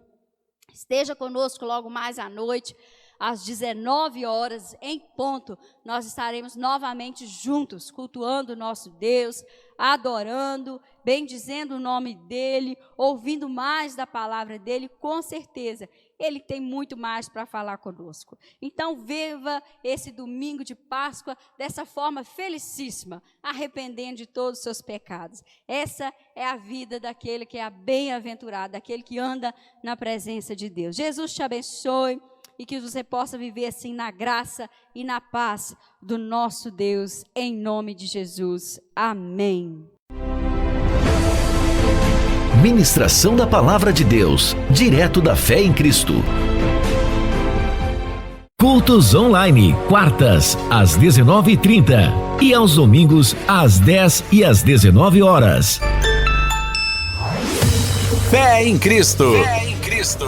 [SPEAKER 2] Esteja conosco logo mais à noite. às 19 horas em ponto, nós estaremos novamente juntos, cultuando o nosso Deus, adorando, bendizendo o nome dEle, ouvindo mais da palavra dEle. Com certeza, Ele tem muito mais para falar conosco. Então, viva esse domingo de Páscoa dessa forma felicíssima, arrependendo de todos os seus pecados. Essa é a vida daquele que é bem-aventurado, daquele que anda na presença de Deus. Jesus te abençoe e que você possa viver assim na graça e na paz do nosso Deus, em nome de Jesus. Amém.
[SPEAKER 1] Ministração da Palavra de Deus, direto da Fé em Cristo. Cultos online, quartas, às 19h30 e aos domingos, às 10 e às 19 horas. Fé em Cristo. Fé em Cristo.